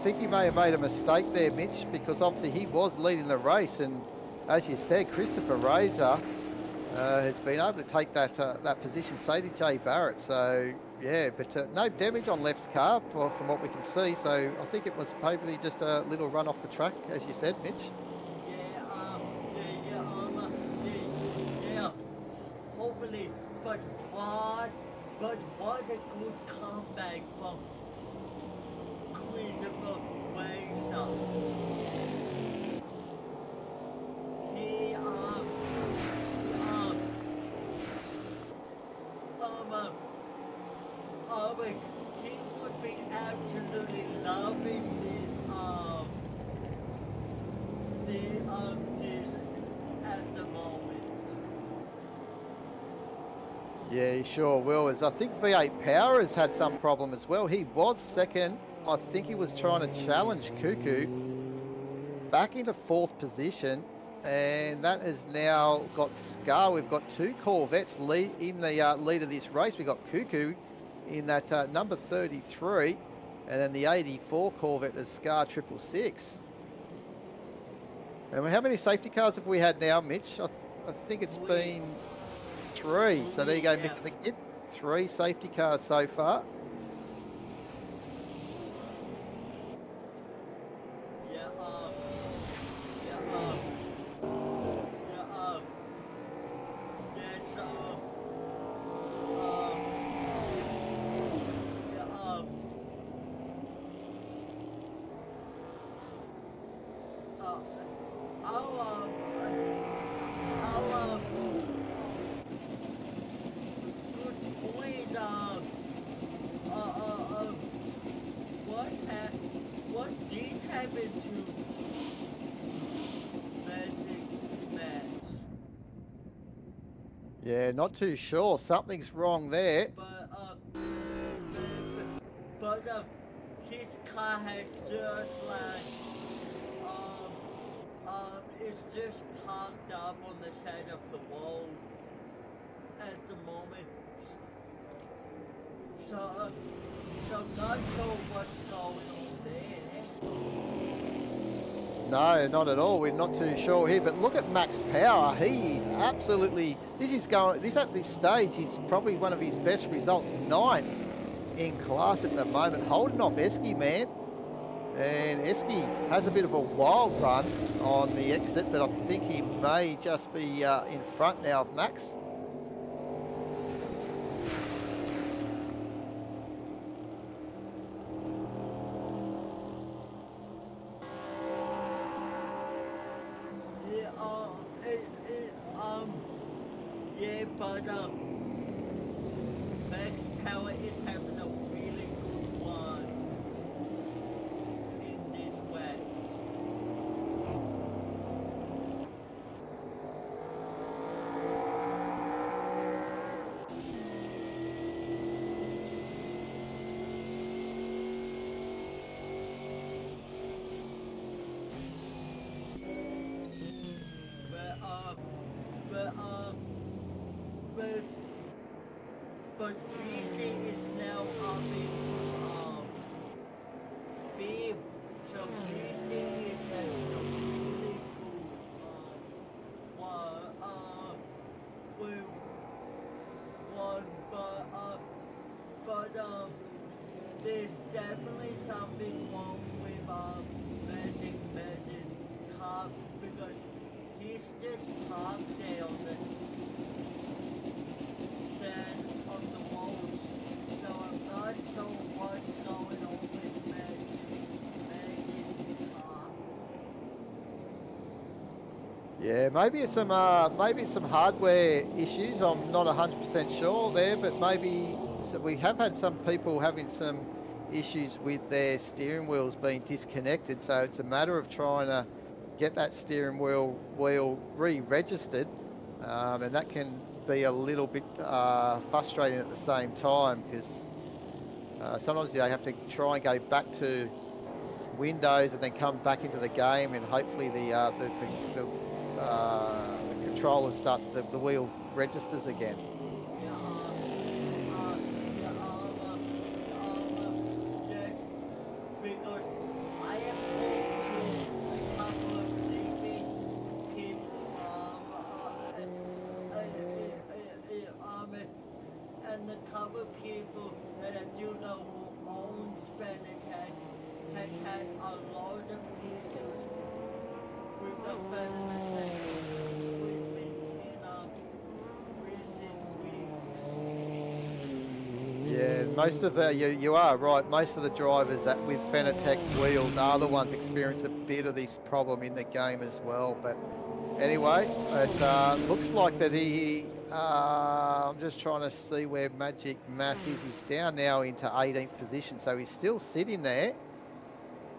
think he may have made a mistake there, Mitch, because obviously he was leading the race, and as you said, Christopher Razor has been able to take that position, so did Jay Barrett. So yeah, but no damage on Left's car from what we can see. So I think it was probably just a little run off the track, as you said, Mitch. Yeah. Hopefully, but what a good comeback from Christopher Razor. He would be absolutely loving this at the moment. Yeah, he sure will. As I think V8 Power has had some problem as well. He was second. I think he was trying to challenge Cuckoo back into fourth position, and that has now got Scar. We've got two Corvettes lead in the lead of this race. We've got Cuckoo in that number 33, and then the 84 Corvette is Scar 666. And how many safety cars have we had now, Mitch? I think it's been three. So there you go, Mick the Kid. 3 safety cars so far. What did happen to Magic Match? Yeah, not too sure. Something's wrong there. But his car has just like it's just parked up on the side of the wall at the moment. So not sure what's going on there. No, not at all. We're not too sure here. But look at Max Power. He is absolutely. This at this stage is probably one of his best results. 9th in class at the moment, holding off Esky, man. And Esky has a bit of a wild run on the exit, but I think he may just be in front now of Max. But Max Power is having a really good one in this race. But BC is now up into 5th, so BC is having a really good one, but there's definitely something wrong with Magic's car, because he's just parked there on the sand of the walls, so I'm not sure Yeah, maybe it's some hardware issues. I'm not 100% sure there, but maybe we have had some people having some issues with their steering wheels being disconnected. So it's a matter of trying to get that steering wheel re-registered, and that can be a little bit frustrating at the same time because sometimes they have to try and go back to Windows and then come back into the game, and hopefully the controllers start the wheel registers again. Yes, because I have talked to a couple of different people, and the couple of people that I do know who owns Fanatec has had a lot of issues with the Fanatec equipment in recent weeks. Yeah, most of you are right. Most of the drivers that with Fanatec wheels are the ones experiencing a bit of this problem in the game as well. But anyway, it looks like that I'm just trying to see where Magic Mass is. He's down now into 18th position, so he's still sitting there.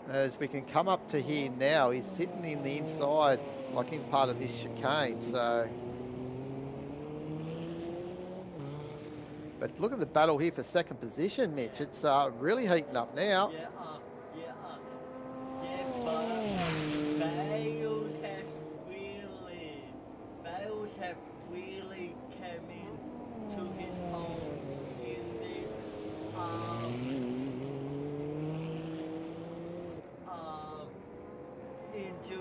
As we can come up to here now, he's sitting in the inside, like in part of this chicane. So, but look at the battle here for second position, Mitch. It's really heating up now. But Bales have really come in to his own in this into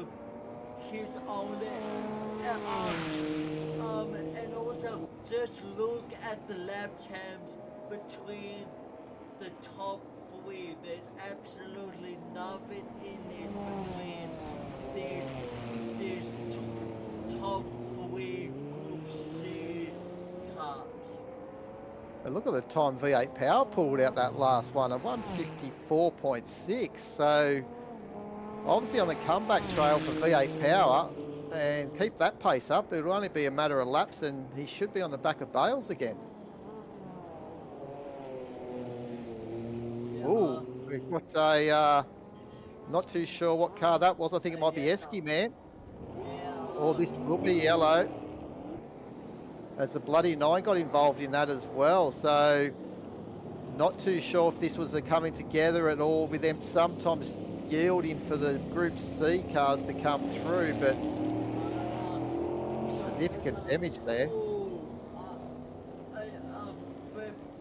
his own and also just look at the lap times between the top three. There's absolutely nothing in between these top three Group C cars. But look at the time V8 Power pulled out that last one, a 154.6. So obviously on the comeback trail for V8 Power, and keep that pace up, it'll only be a matter of laps and he should be on the back of Bales again. Ooh, we've got a, not too sure what car that was. I think it might be Esky Man. Or this will be yellow, as the Bloody Nine got involved in that as well. So not too sure if this was a coming together at all with them sometimes yielding for the Group C cars to come through, but significant damage there.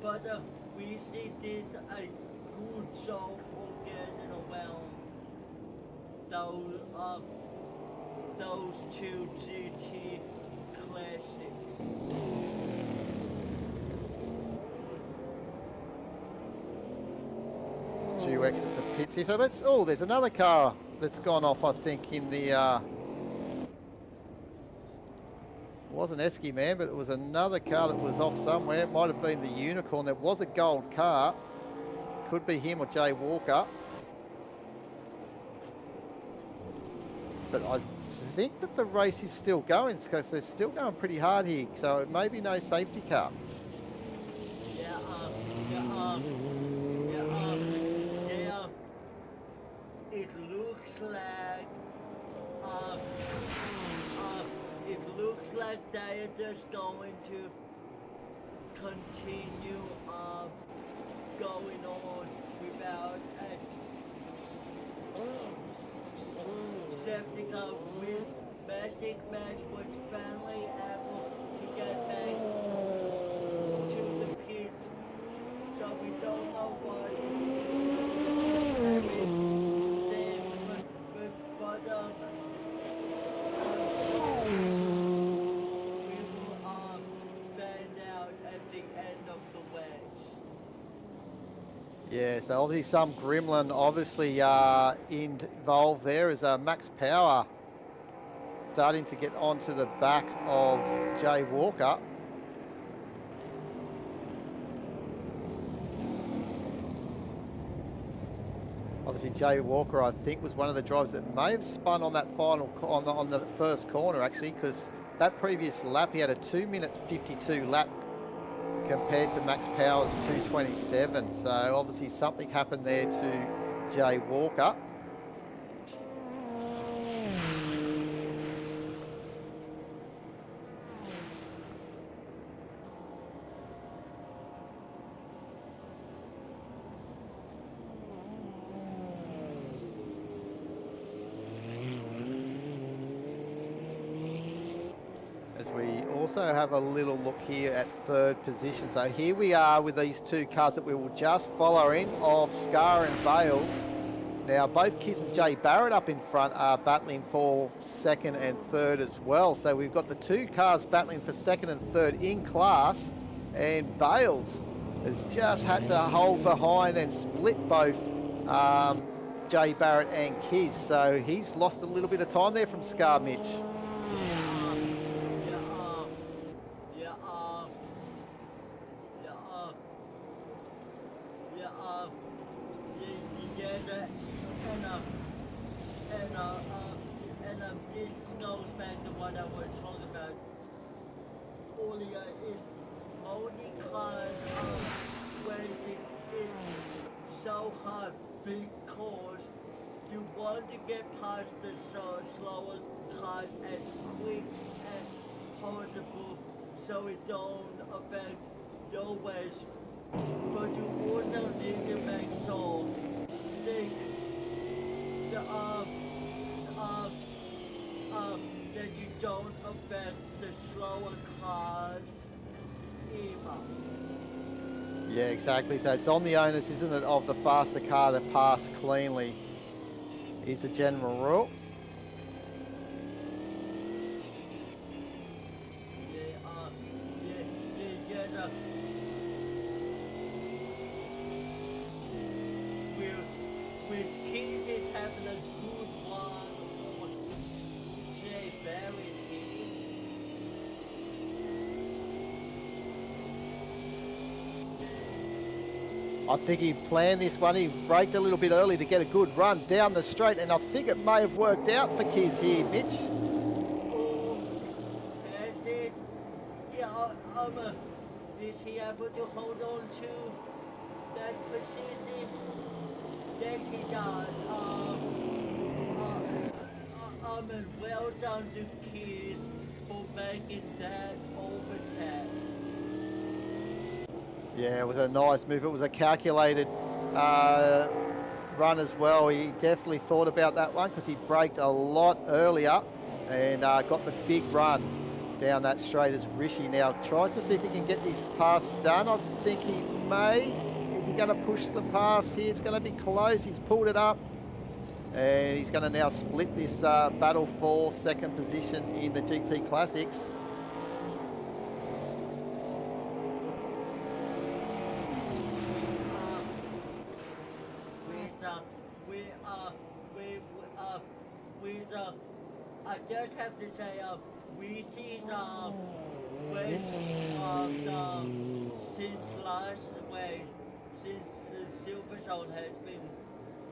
But we see did a good job of getting around those two GT classics. Do you exit the pits here? So let's, oh, there's another car that's gone off, I think, in the, it wasn't Esky Man, but it was another car that was off somewhere. It might have been the Unicorn. There was a gold car. Could be him or Jay Walker. But I think that the race is still going because they're still going pretty hard here. So it may be no safety car. It looks like they are just going to continue going on without a safety car with Magic Match was finally able to get back to the pits, so we don't know what happened there, but I'm sure we will find out at the end of the race. Yeah, so obviously some gremlin obviously involved there as Max Power starting to get onto the back of Jay Walker. Obviously, Jay Walker, I think, was one of the drivers that may have spun on that final on the first corner, actually, because that previous lap he had a 2 minutes 52 lap compared to Max Power's 2:27. So obviously something happened there to Jay Walker. As we also have a little look here at third position. So here we are with these two cars that we will just follow in of Scar and Bales. Now both Kiz and Jay Barrett up in front are battling for second and third as well. So we've got the two cars battling for second and third in class, and Bales has just had to hold behind and split both Jay Barrett and Kiz. So he's lost a little bit of time there from Scar Mitch. This goes back to what I was talking about earlier, is multi-class racing is so hard because you want to get past the slower cars as quick as possible so it don't affect your race, but you also need to make sure that you don't affect the slower cars either. Yeah, exactly. So it's on the onus, isn't it, of the faster car to pass cleanly, is the general rule. With Kiz is having a good one on Jay Barrett here. I think he planned this one. He braked a little bit early to get a good run down the straight, and I think it may have worked out for Kiz here, Mitch. Oh, has it? Yeah, is he able to hold on to that position? Yes, he does. Well done to Kiz for making that overtake. Yeah, it was a nice move. It was a calculated run as well. He definitely thought about that one because he braked a lot earlier and got the big run down that straight as Rishi now tries to see if he can get this pass done. I think he may. Is he going to push the pass here? It's going to be close. He's pulled it up. And he's going to now split this battle for second position in the GT Classics. I just have to say, we see racecraft since last race, since the Silver Zone has been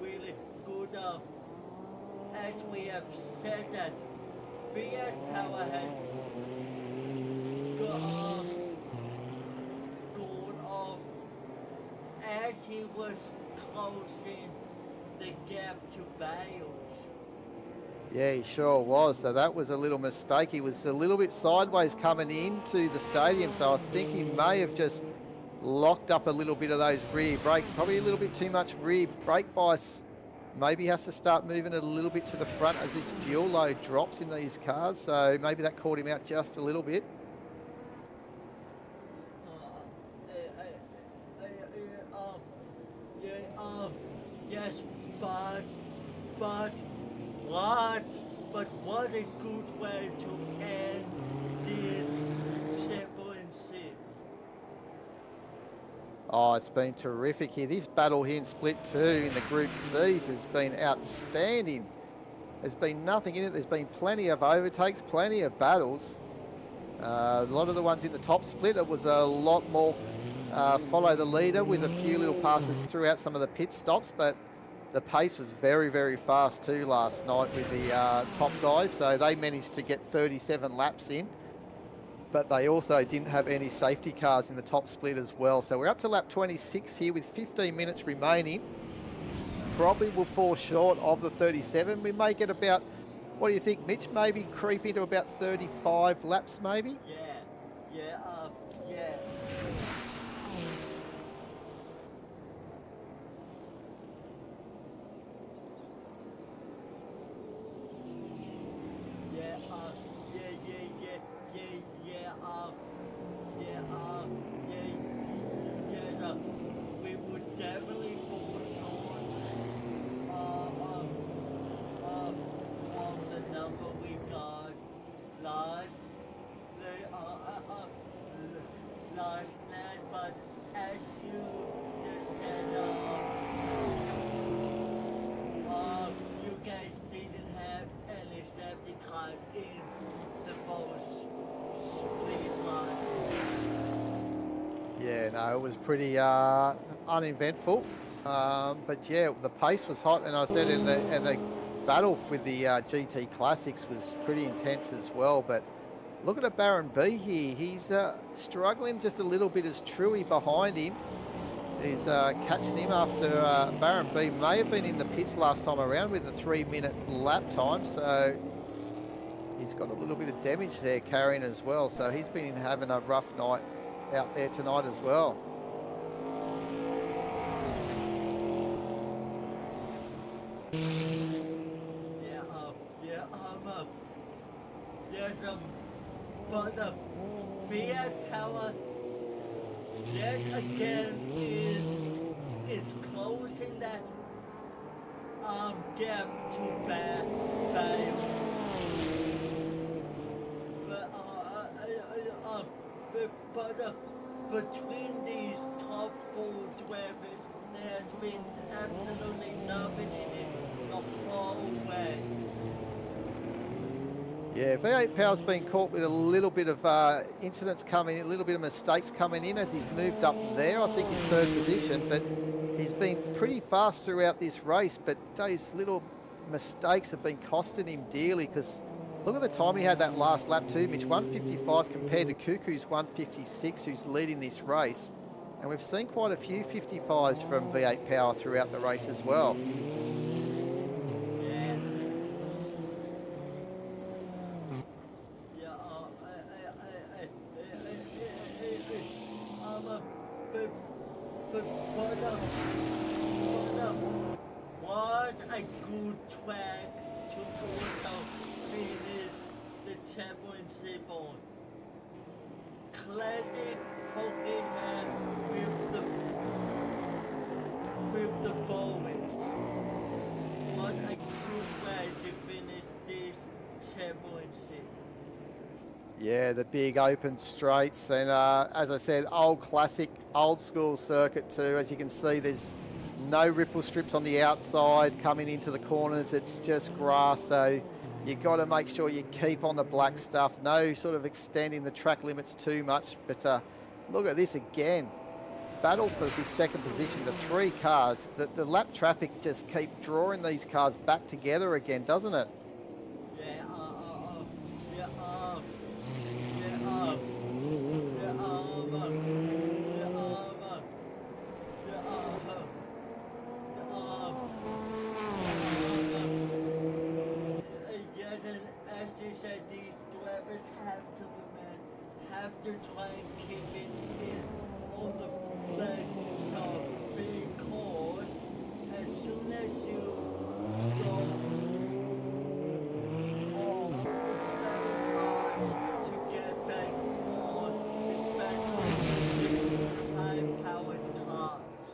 really good. As we have said that Fiat Power has gone off as he was closing the gap to Bales. Yeah, he sure was. So that was a little mistake. He was a little bit sideways coming into the stadium, so I think he may have just locked up a little bit of those rear brakes. Probably a little bit too much rear brake bias. Maybe he has to start moving it a little bit to the front as his fuel load drops in these cars. So maybe that caught him out just a little bit. Yes, but what a good way to end this championship. Oh, it's been terrific here. This battle here in Split 2 in the Group C's has been outstanding. There's been nothing in it. There's been plenty of overtakes, plenty of battles. A lot of the ones in the top split, it was a lot more follow the leader with a few little passes throughout some of the pit stops, but the pace was very, very fast too last night with the top guys. So they managed to get 37 laps in, but they also didn't have any safety cars in the top split as well. So we're up to lap 26 here with 15 minutes remaining. Probably will fall short of the 37. We may get about, what do you think, Mitch? Maybe creep into about 35 laps maybe? Yeah. We would definitely fall short from the number we got last last night, but as you just said, you guys didn't have any safety cars in the first split last night. Yeah, no, it was pretty uneventful. But yeah, the pace was hot, and I said in the battle with the GT Classics was pretty intense as well. But look at Baron B here. He's struggling just a little bit as Truey behind him. He's catching him after Baron B may have been in the pits last time around with a 3-minute lap time. So he's got a little bit of damage there carrying as well. So he's been having a rough night out there tonight as well. But the Fiat Power yet again is closing that gap to Bales. But between these top 4 drivers, there has been absolutely nothing in it the whole race. Yeah, V8 Power's been caught with a little bit of incidents coming in, a little bit of mistakes coming in as he's moved up there, I think in 3rd position, but he's been pretty fast throughout this race, but those little mistakes have been costing him dearly, because look at the time he had that last lap too, Mitch, 155 compared to Cuckoo's 156, who's leading this race. And we've seen quite a few 55s from V8 Power throughout the race as well. What a good track to also finish the championship on. Classic Pokemon with the forwards. What a good way to finish this championship. Yeah, the big open straights, and as I said, old classic, old school circuit too. As you can see, there's no ripple strips on the outside coming into the corners. It's just grass, so you got to make sure you keep on the black stuff. No sort of extending the track limits too much. But look at this again. Battle for this 2nd position, the 3 cars. The lap traffic just keep drawing these cars back together again, doesn't it? These drivers have to try and keep it in on the black side, because as soon as you go off, it's very hard to get back on, especially with high-powered cars.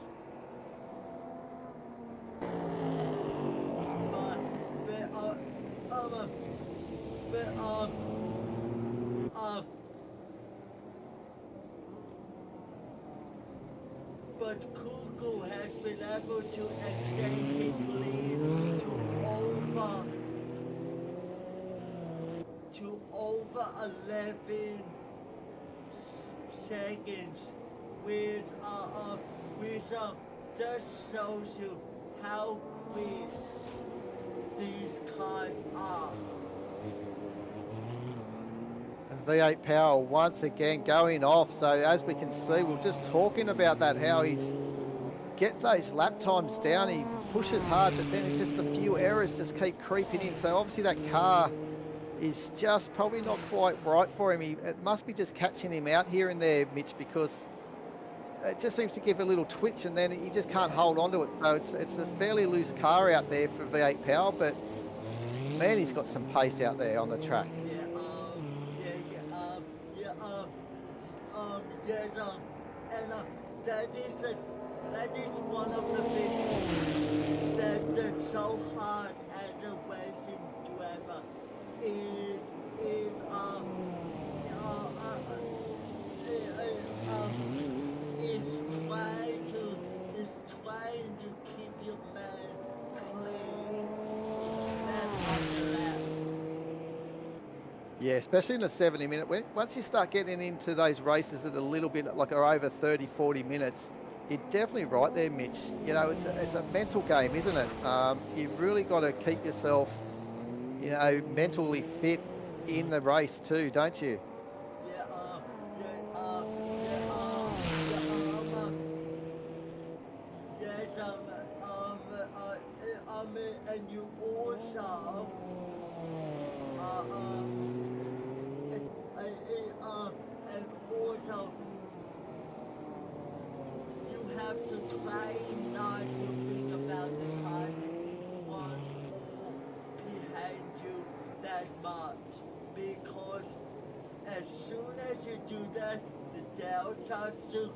But Kuku has been able to extend his lead to over 11 seconds, which just shows you how quick these cars are. And V8 Power once again going off. So as we can see, we're just talking about that, how he's gets those lap times down. He pushes hard, but then it's just a few errors just keep creeping in. So obviously that car is just probably not quite right for him. It must be just catching him out here and there, Mitch, because it just seems to give a little twitch and then he just can't hold on to it. So it's a fairly loose car out there for V8 Power, but man, he's got some pace out there on the track. Yes, and that is one of the things that's so hard as a racing driver is trying to keep your man clean and after that. Yeah, especially in a 70-minute. Once you start getting into those races that are a little bit like are over 30, 40 minutes, you're definitely right there, Mitch. You know, it's a mental game, isn't it? You've really got to keep yourself, you know, mentally fit in the race too, don't you? And you also and also you have to try not to think about the cars in front or behind you that much, because as soon as you do that, the down starts to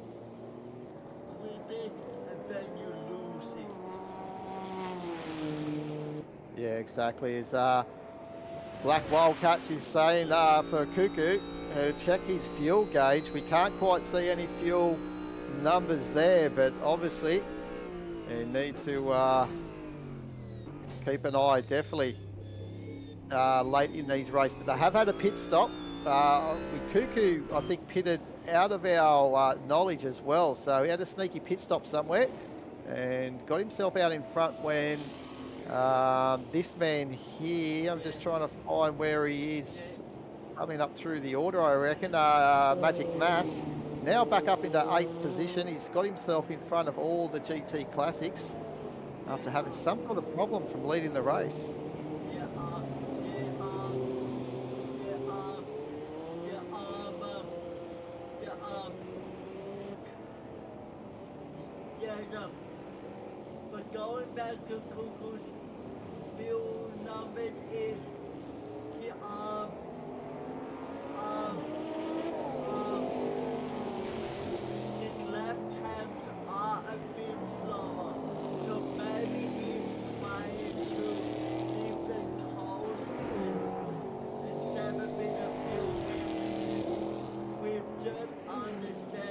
creep in and then you lose it. Yeah, exactly. As Black Wildcats is saying for Cuckoo, check his fuel gauge. We can't quite see any fuel numbers there, but obviously you need to keep an eye, definitely late in these races. But they have had a pit stop. With Cuckoo, I think, pitted out of our knowledge as well. So he had a sneaky pit stop somewhere and got himself out in front when this man here, I'm just trying to find where he is, coming up through the order, I reckon. Magic Mass, now back up into 8th position. He's got himself in front of all the GT Classics after having some kind of problem from leading the race. But going back to Cuckoo's fuel numbers is his lap times are a bit slower, so maybe he's trying to keep the coast and save a bit of fuel with just under 7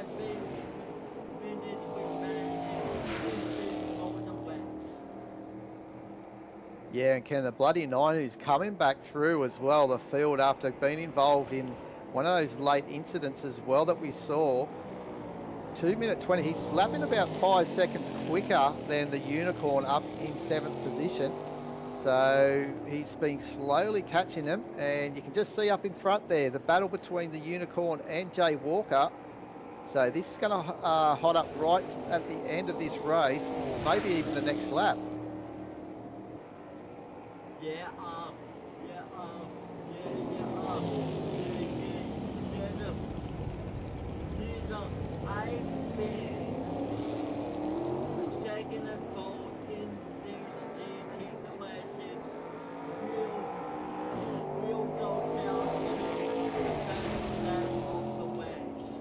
minutes remaining in this motor race. Yeah, and Ken, the Bloody Nine, who's coming back through as well, the field, after being involved in one of those late incidents as well that we saw. 2 minute 20, he's lapping about 5 seconds quicker than the Unicorn up in 7th position. So he's been slowly catching them, and you can just see up in front there, the battle between the Unicorn and Jay Walker. So this is going to hot up right at the end of this race, maybe even the next lap. I think second and fourth in this GT Classics will go down to the final lap of the race.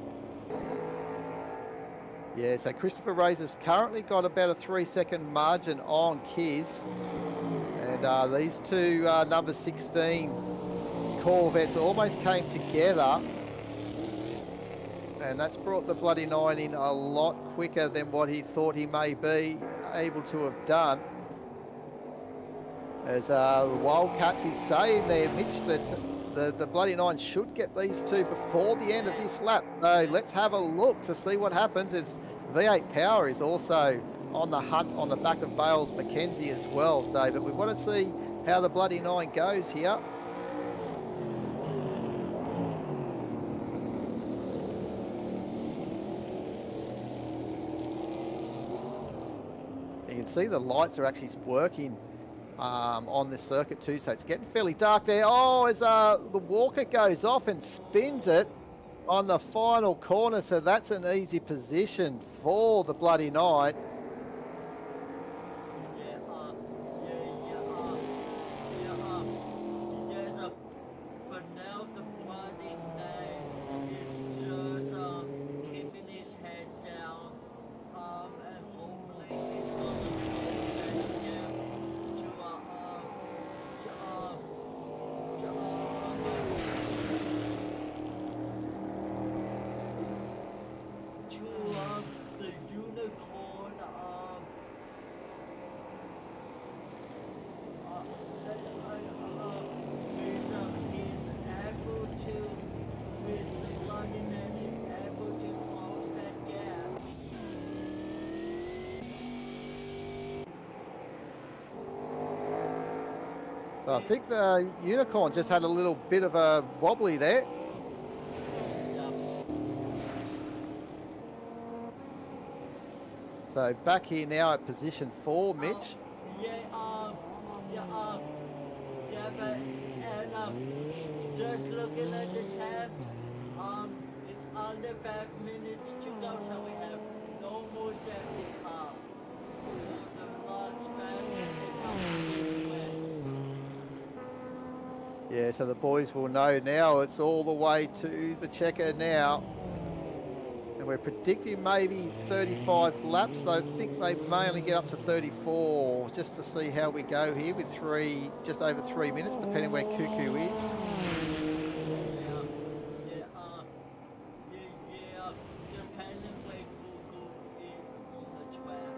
Yeah, so Christopher Razor's currently got about a 3-second margin on Kiz. And these two number 16 Corvettes almost came together. And that's brought the Bloody Nine in a lot quicker than what he thought he may be able to have done. As the Wildcats is saying there, Mitch, that the Bloody Nine should get these two before the end of this lap. So let's have a look to see what happens as V8 Power is also on the hunt on the back of Bales McKenzie as well. So, but we want to see how the Bloody Nine goes here. You can see the lights are actually working on this circuit too, so it's getting fairly dark there. Oh, as the Walker goes off and spins it on the final corner, so that's an easy position for the Bloody Nine. But now the Bloody Nine is just keeping his head down, and hopefully he's gonna get that gap to the unicorn. The Bloody Nine is able to close that gap. So I think the Unicorn just had a little bit of a wobbly there. So back here now at position 4, Mitch. But just looking at the tab, it's under 5 minutes to go, so we have no more safety car. So the last 5 minutes of this race. Yeah, so the boys will know now it's all the way to the checker now. And we're predicting maybe 35 laps. So I think they may only get up to 34 just to see how we go here with just over 3 minutes, depending where Cuckoo is. Depending where Cuckoo is on the track.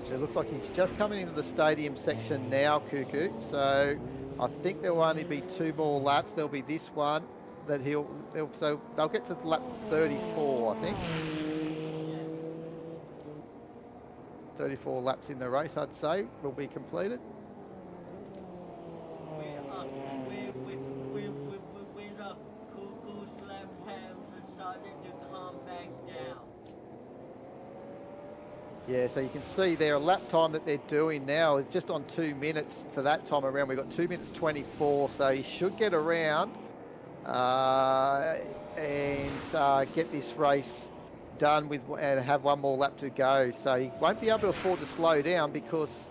So it looks like he's just coming into the stadium section now, Cuckoo. So I think there will only be 2 more laps. There'll be this one that so they'll get to lap 34, I think. 34 laps in the race, I'd say, will be completed. With Cuckoo's left hands decided to come back down. Yeah, so you can see their lap time that they're doing now is just on 2 minutes for that time around. We've got 2 minutes 24, so he should get around and get this race done and have 1 more lap to go. So he won't be able to afford to slow down because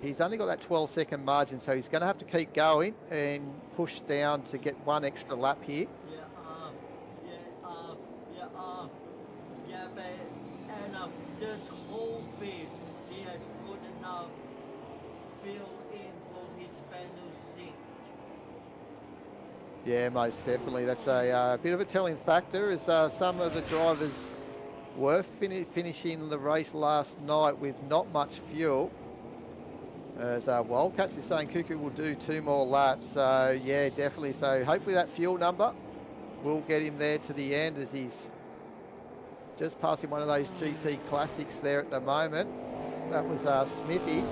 he's only got that 12-second margin, so he's going to have to keep going and push down to get 1 extra lap here. Just hoping he has good enough fill in for his final seat. Yeah, most definitely. That's a bit of a telling factor as some of the drivers were finishing the race last night with not much fuel. As Wildcats is saying Cuckoo will do 2 more laps. So, yeah, definitely. So hopefully that fuel number will get him there to the end as he's just passing one of those GT Classics there at the moment. That was Smithy.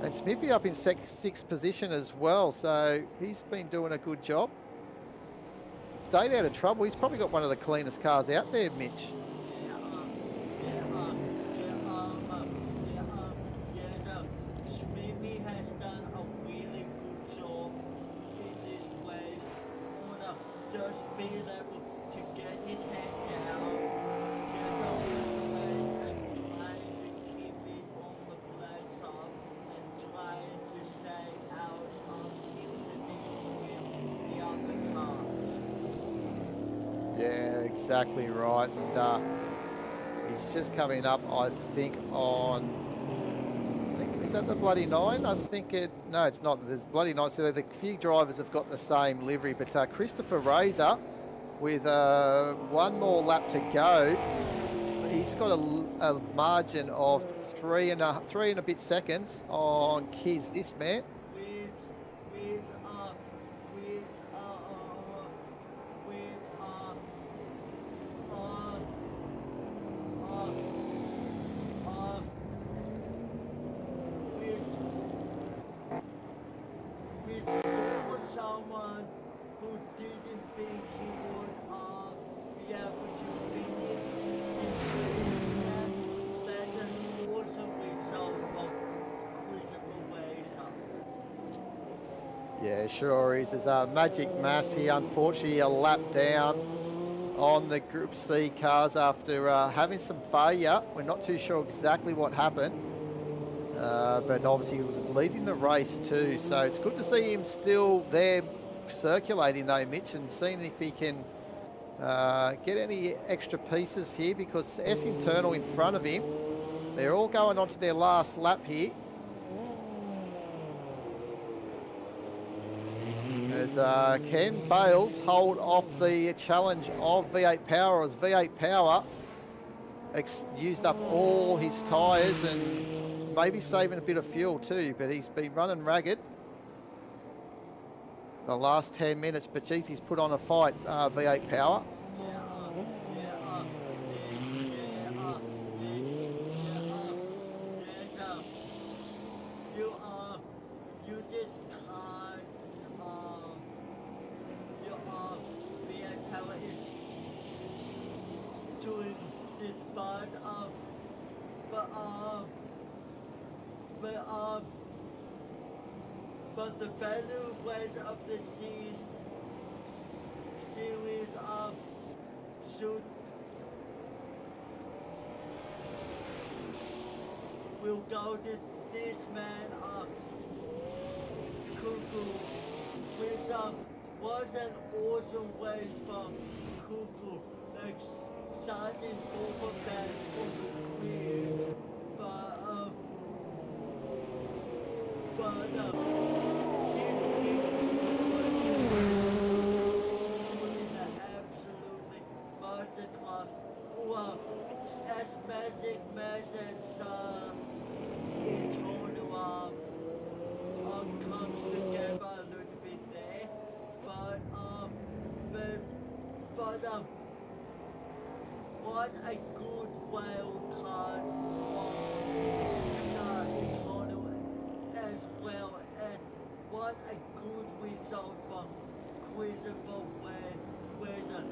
And Smithy up in 6th position as well, so he's been doing a good job. Stayed out of trouble. He's probably got one of the cleanest cars out there, Mitch. Smithy has done a really good job in this race. Just being able to get his head down, get over the race, and trying to keep it on the blacks off, and trying to stay out of incidents with the other cars. Yeah, exactly right. And he's just coming up, I think, is that the Bloody Nine? I think no, it's not. There's Bloody Nine. So the few drivers have got the same livery, but Christopher Razor, with 1 more lap to go, he's got a margin of 3 and a bit seconds on Kiz, this man. didn't think he would be able to finish this race today. That's an awesome result from Christopher Wazer. Yeah, sure is. There's a Magic Mass here, unfortunately, a lap down on the Group C cars after having some failure. We're not too sure exactly what happened, but obviously he was leading the race too. So it's good to see him still there circulating though, Mitch, and seeing if he can get any extra pieces here, because S Internal in front of him. They're all going on to their last lap here. As Ken Bales hold off the challenge of V8 Power, as V8 Power used up all his tyres and maybe saving a bit of fuel too, but he's been running ragged the last 10 minutes. But geez, he's put on a fight, V8 Power. You just can't, V8 Power is doing this, but the value weight of the series should will go to this man Cuckoo, which was an awesome race from Cuckoo, like starting over back on the grid, but his pit was doing an absolutely masterclass. As Magic Message Internal comes together a little bit there, but what a good wild card Internal as well, and what a good result from Christopher Wazer.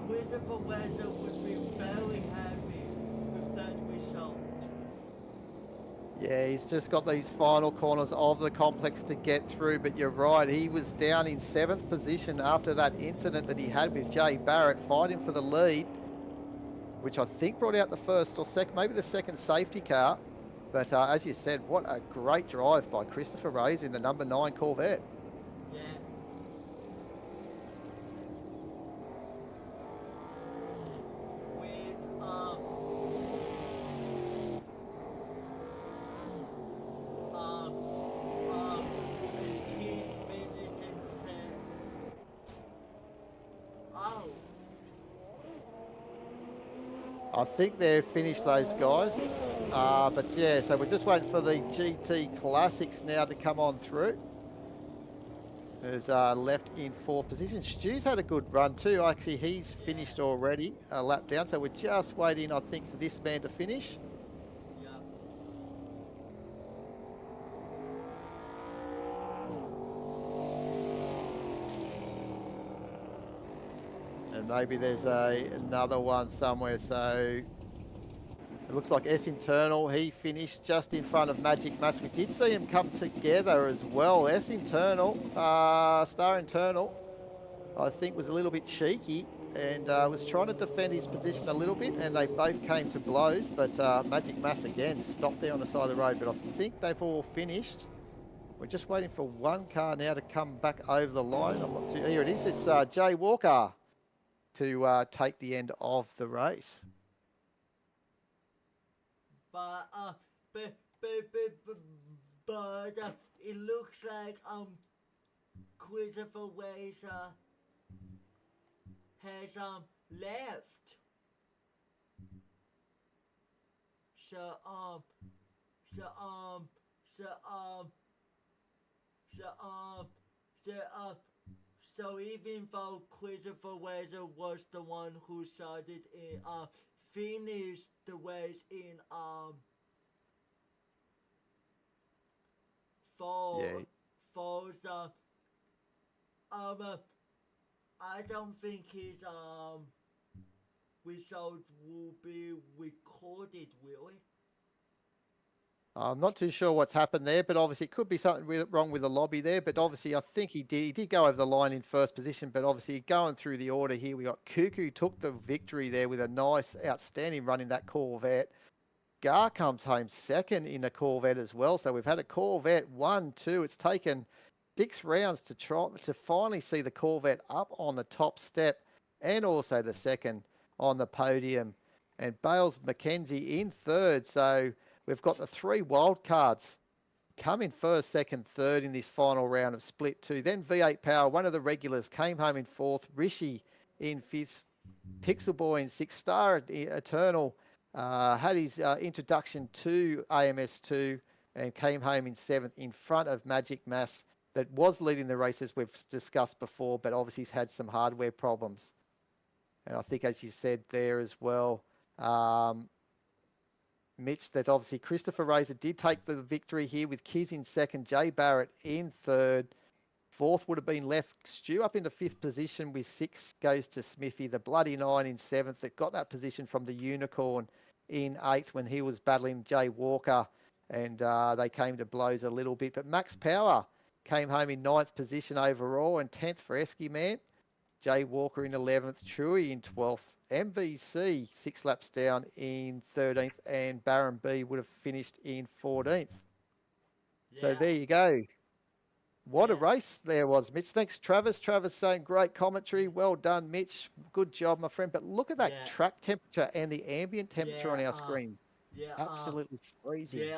Christopher Wazer would be very happy with that result. Yeah, he's just got these final corners of the complex to get through, but you're right, he was down in 7th position after that incident that he had with Jay Barrett, fighting for the lead, which I think brought out the first or second, maybe the second safety car. But as you said, what a great drive by Christopher Wazer in the number 9 Corvette. Yeah. I think they've finished, those guys. But yeah, so we're just waiting for the GT Classics now to come on through. Who's left in 4th position. Stu's had a good run too. Actually, he's finished already, a lap down. So we're just waiting, I think, for this man to finish. And maybe there's another one somewhere. So it looks like S Internal, he finished just in front of Magic Mass. We did see him come together as well. S Internal, Star Internal, I think was a little bit cheeky and was trying to defend his position a little bit, and they both came to blows. But Magic Mass again stopped there on the side of the road. But I think they've all finished. We're just waiting for one car now to come back over the line. I'm not too, here it is. It's Jay Walker to take the end of the race. But it looks like Christopher Wazer has left. So even though Christopher Wazer was the one who started in finished the race in I don't think his result will be recorded, will it? I'm not too sure what's happened there, but obviously it could be something wrong with the lobby there. But obviously, I think he did. He did go over the line in first position. But obviously, going through the order here, we got Cuckoo took the victory there with a nice, outstanding run in that Corvette. Gar comes home second in a Corvette as well. So we've had a Corvette 1-2. It's taken 6 rounds to try to finally see the Corvette up on the top step, and also the second on the podium. And Bales McKenzie in third. So we've got the 3 wild cards come in first, second, third in this final round of split 2. Then V8 Power, one of the regulars, came home in fourth. Rishi in fifth. Pixel Boy in sixth. Star Eternal had his introduction to AMS2 and came home in seventh in front of Magic Mass, that was leading the race as we've discussed before, but obviously he's had some hardware problems. And I think, as you said there as well, Mitch, that obviously Christopher Razor did take the victory here with Kiz in second, Jay Barrett in third. Fourth would have been left Stu up into fifth position with 6 goes to Smithy. The Bloody 9 in seventh that got that position from the Unicorn in eighth when he was battling Jay Walker, and they came to blows a little bit. But Max Power came home in 9th position overall, and 10th for Esky Man. Jay Walker in 11th, Chewy in 12th, MVC 6 laps down in 13th, and Baron B would have finished in 14th. Yeah. So there you go. What a race there was, Mitch. Thanks, Travis. Travis saying great commentary. Well done, Mitch. Good job, my friend. But look at that track temperature and the ambient temperature on our screen. Absolutely freezing.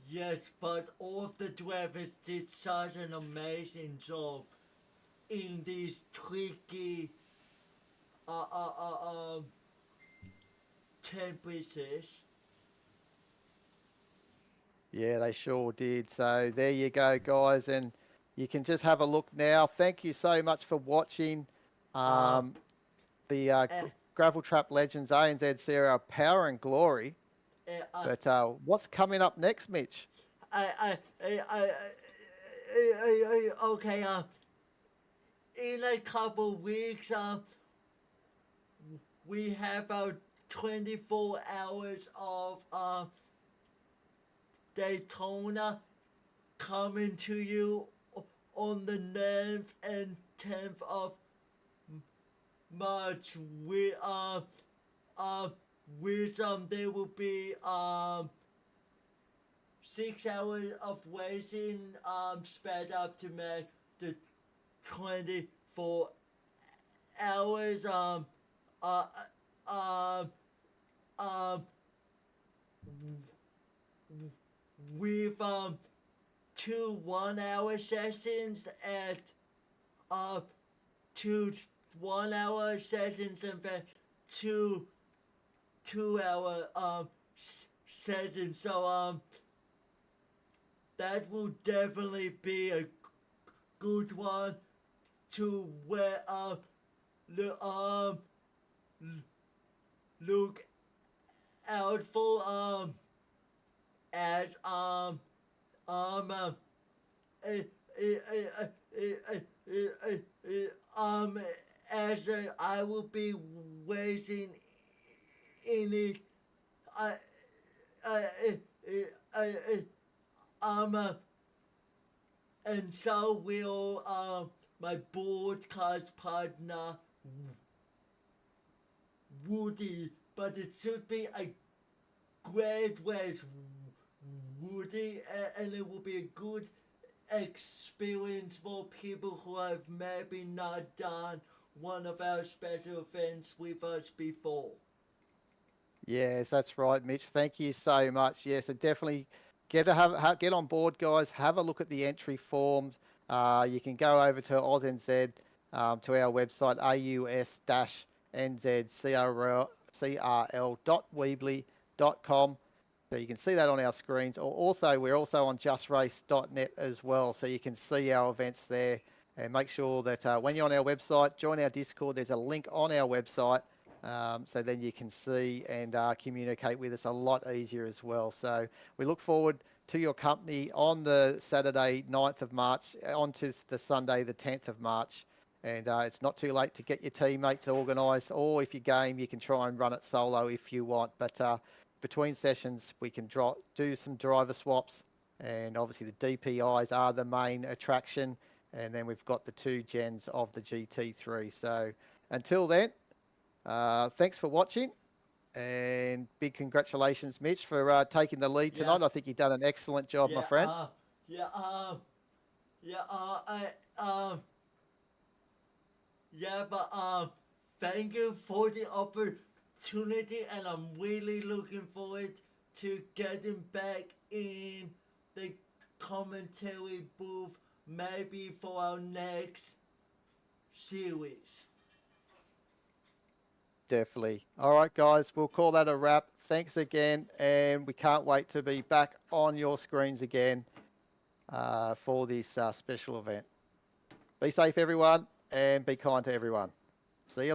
Yes, but all of the drivers did such an amazing job in these tricky temperatures. Yeah, they sure did. So there you go, guys, and you can just have a look now. Thank you so much for watching the Gravel Trap Legends ANZ Series Power and Glory. But what's coming up next, Mitch? Okay, in a couple weeks, we have our 24 hours of Daytona coming to you on the 9th and 10th of March. There will be 6 hours of racing sped up to make the 24 hours with 2 1-hour sessions at 2 1-hour sessions, and then 2 2-hour sessions. So that will definitely be a good one to look out for as I will be racing in it. And so will my broadcast partner Woody, but it should be a great race, Woody, and it will be a good experience for people who have maybe not done one of our special events with us before. Yes, that's right, Mitch. Thank you so much. Yes, so definitely get on board, guys. Have a look at the entry forms. You can go over to AusNZ, to our website, aus-nzcrl.weebly.com. So you can see that on our screens. We're also on justrace.net as well, so you can see our events there. And make sure that when you're on our website, join our Discord. There's a link on our website, so then you can see and communicate with us a lot easier as well. So we look forward to your company on the Saturday 9th of March onto the Sunday the 10th of March. And it's not too late to get your teammates organised, or if you game, you can try and run it solo if you want. But between sessions, we can do some driver swaps, and obviously the DPIs are the main attraction. And then we've got the 2 gens of the GT3. So until then, thanks for watching, and big congratulations, Mitch, for taking the lead tonight. Yeah. I think you've done an excellent job, my friend. Thank you for the opportunity, and I'm really looking forward to getting back in the commentary booth, maybe for our next series. Definitely. All right, guys, we'll call that a wrap. Thanks again, and we can't wait to be back on your screens again for this special event. Be safe, everyone, and be kind to everyone. See you later.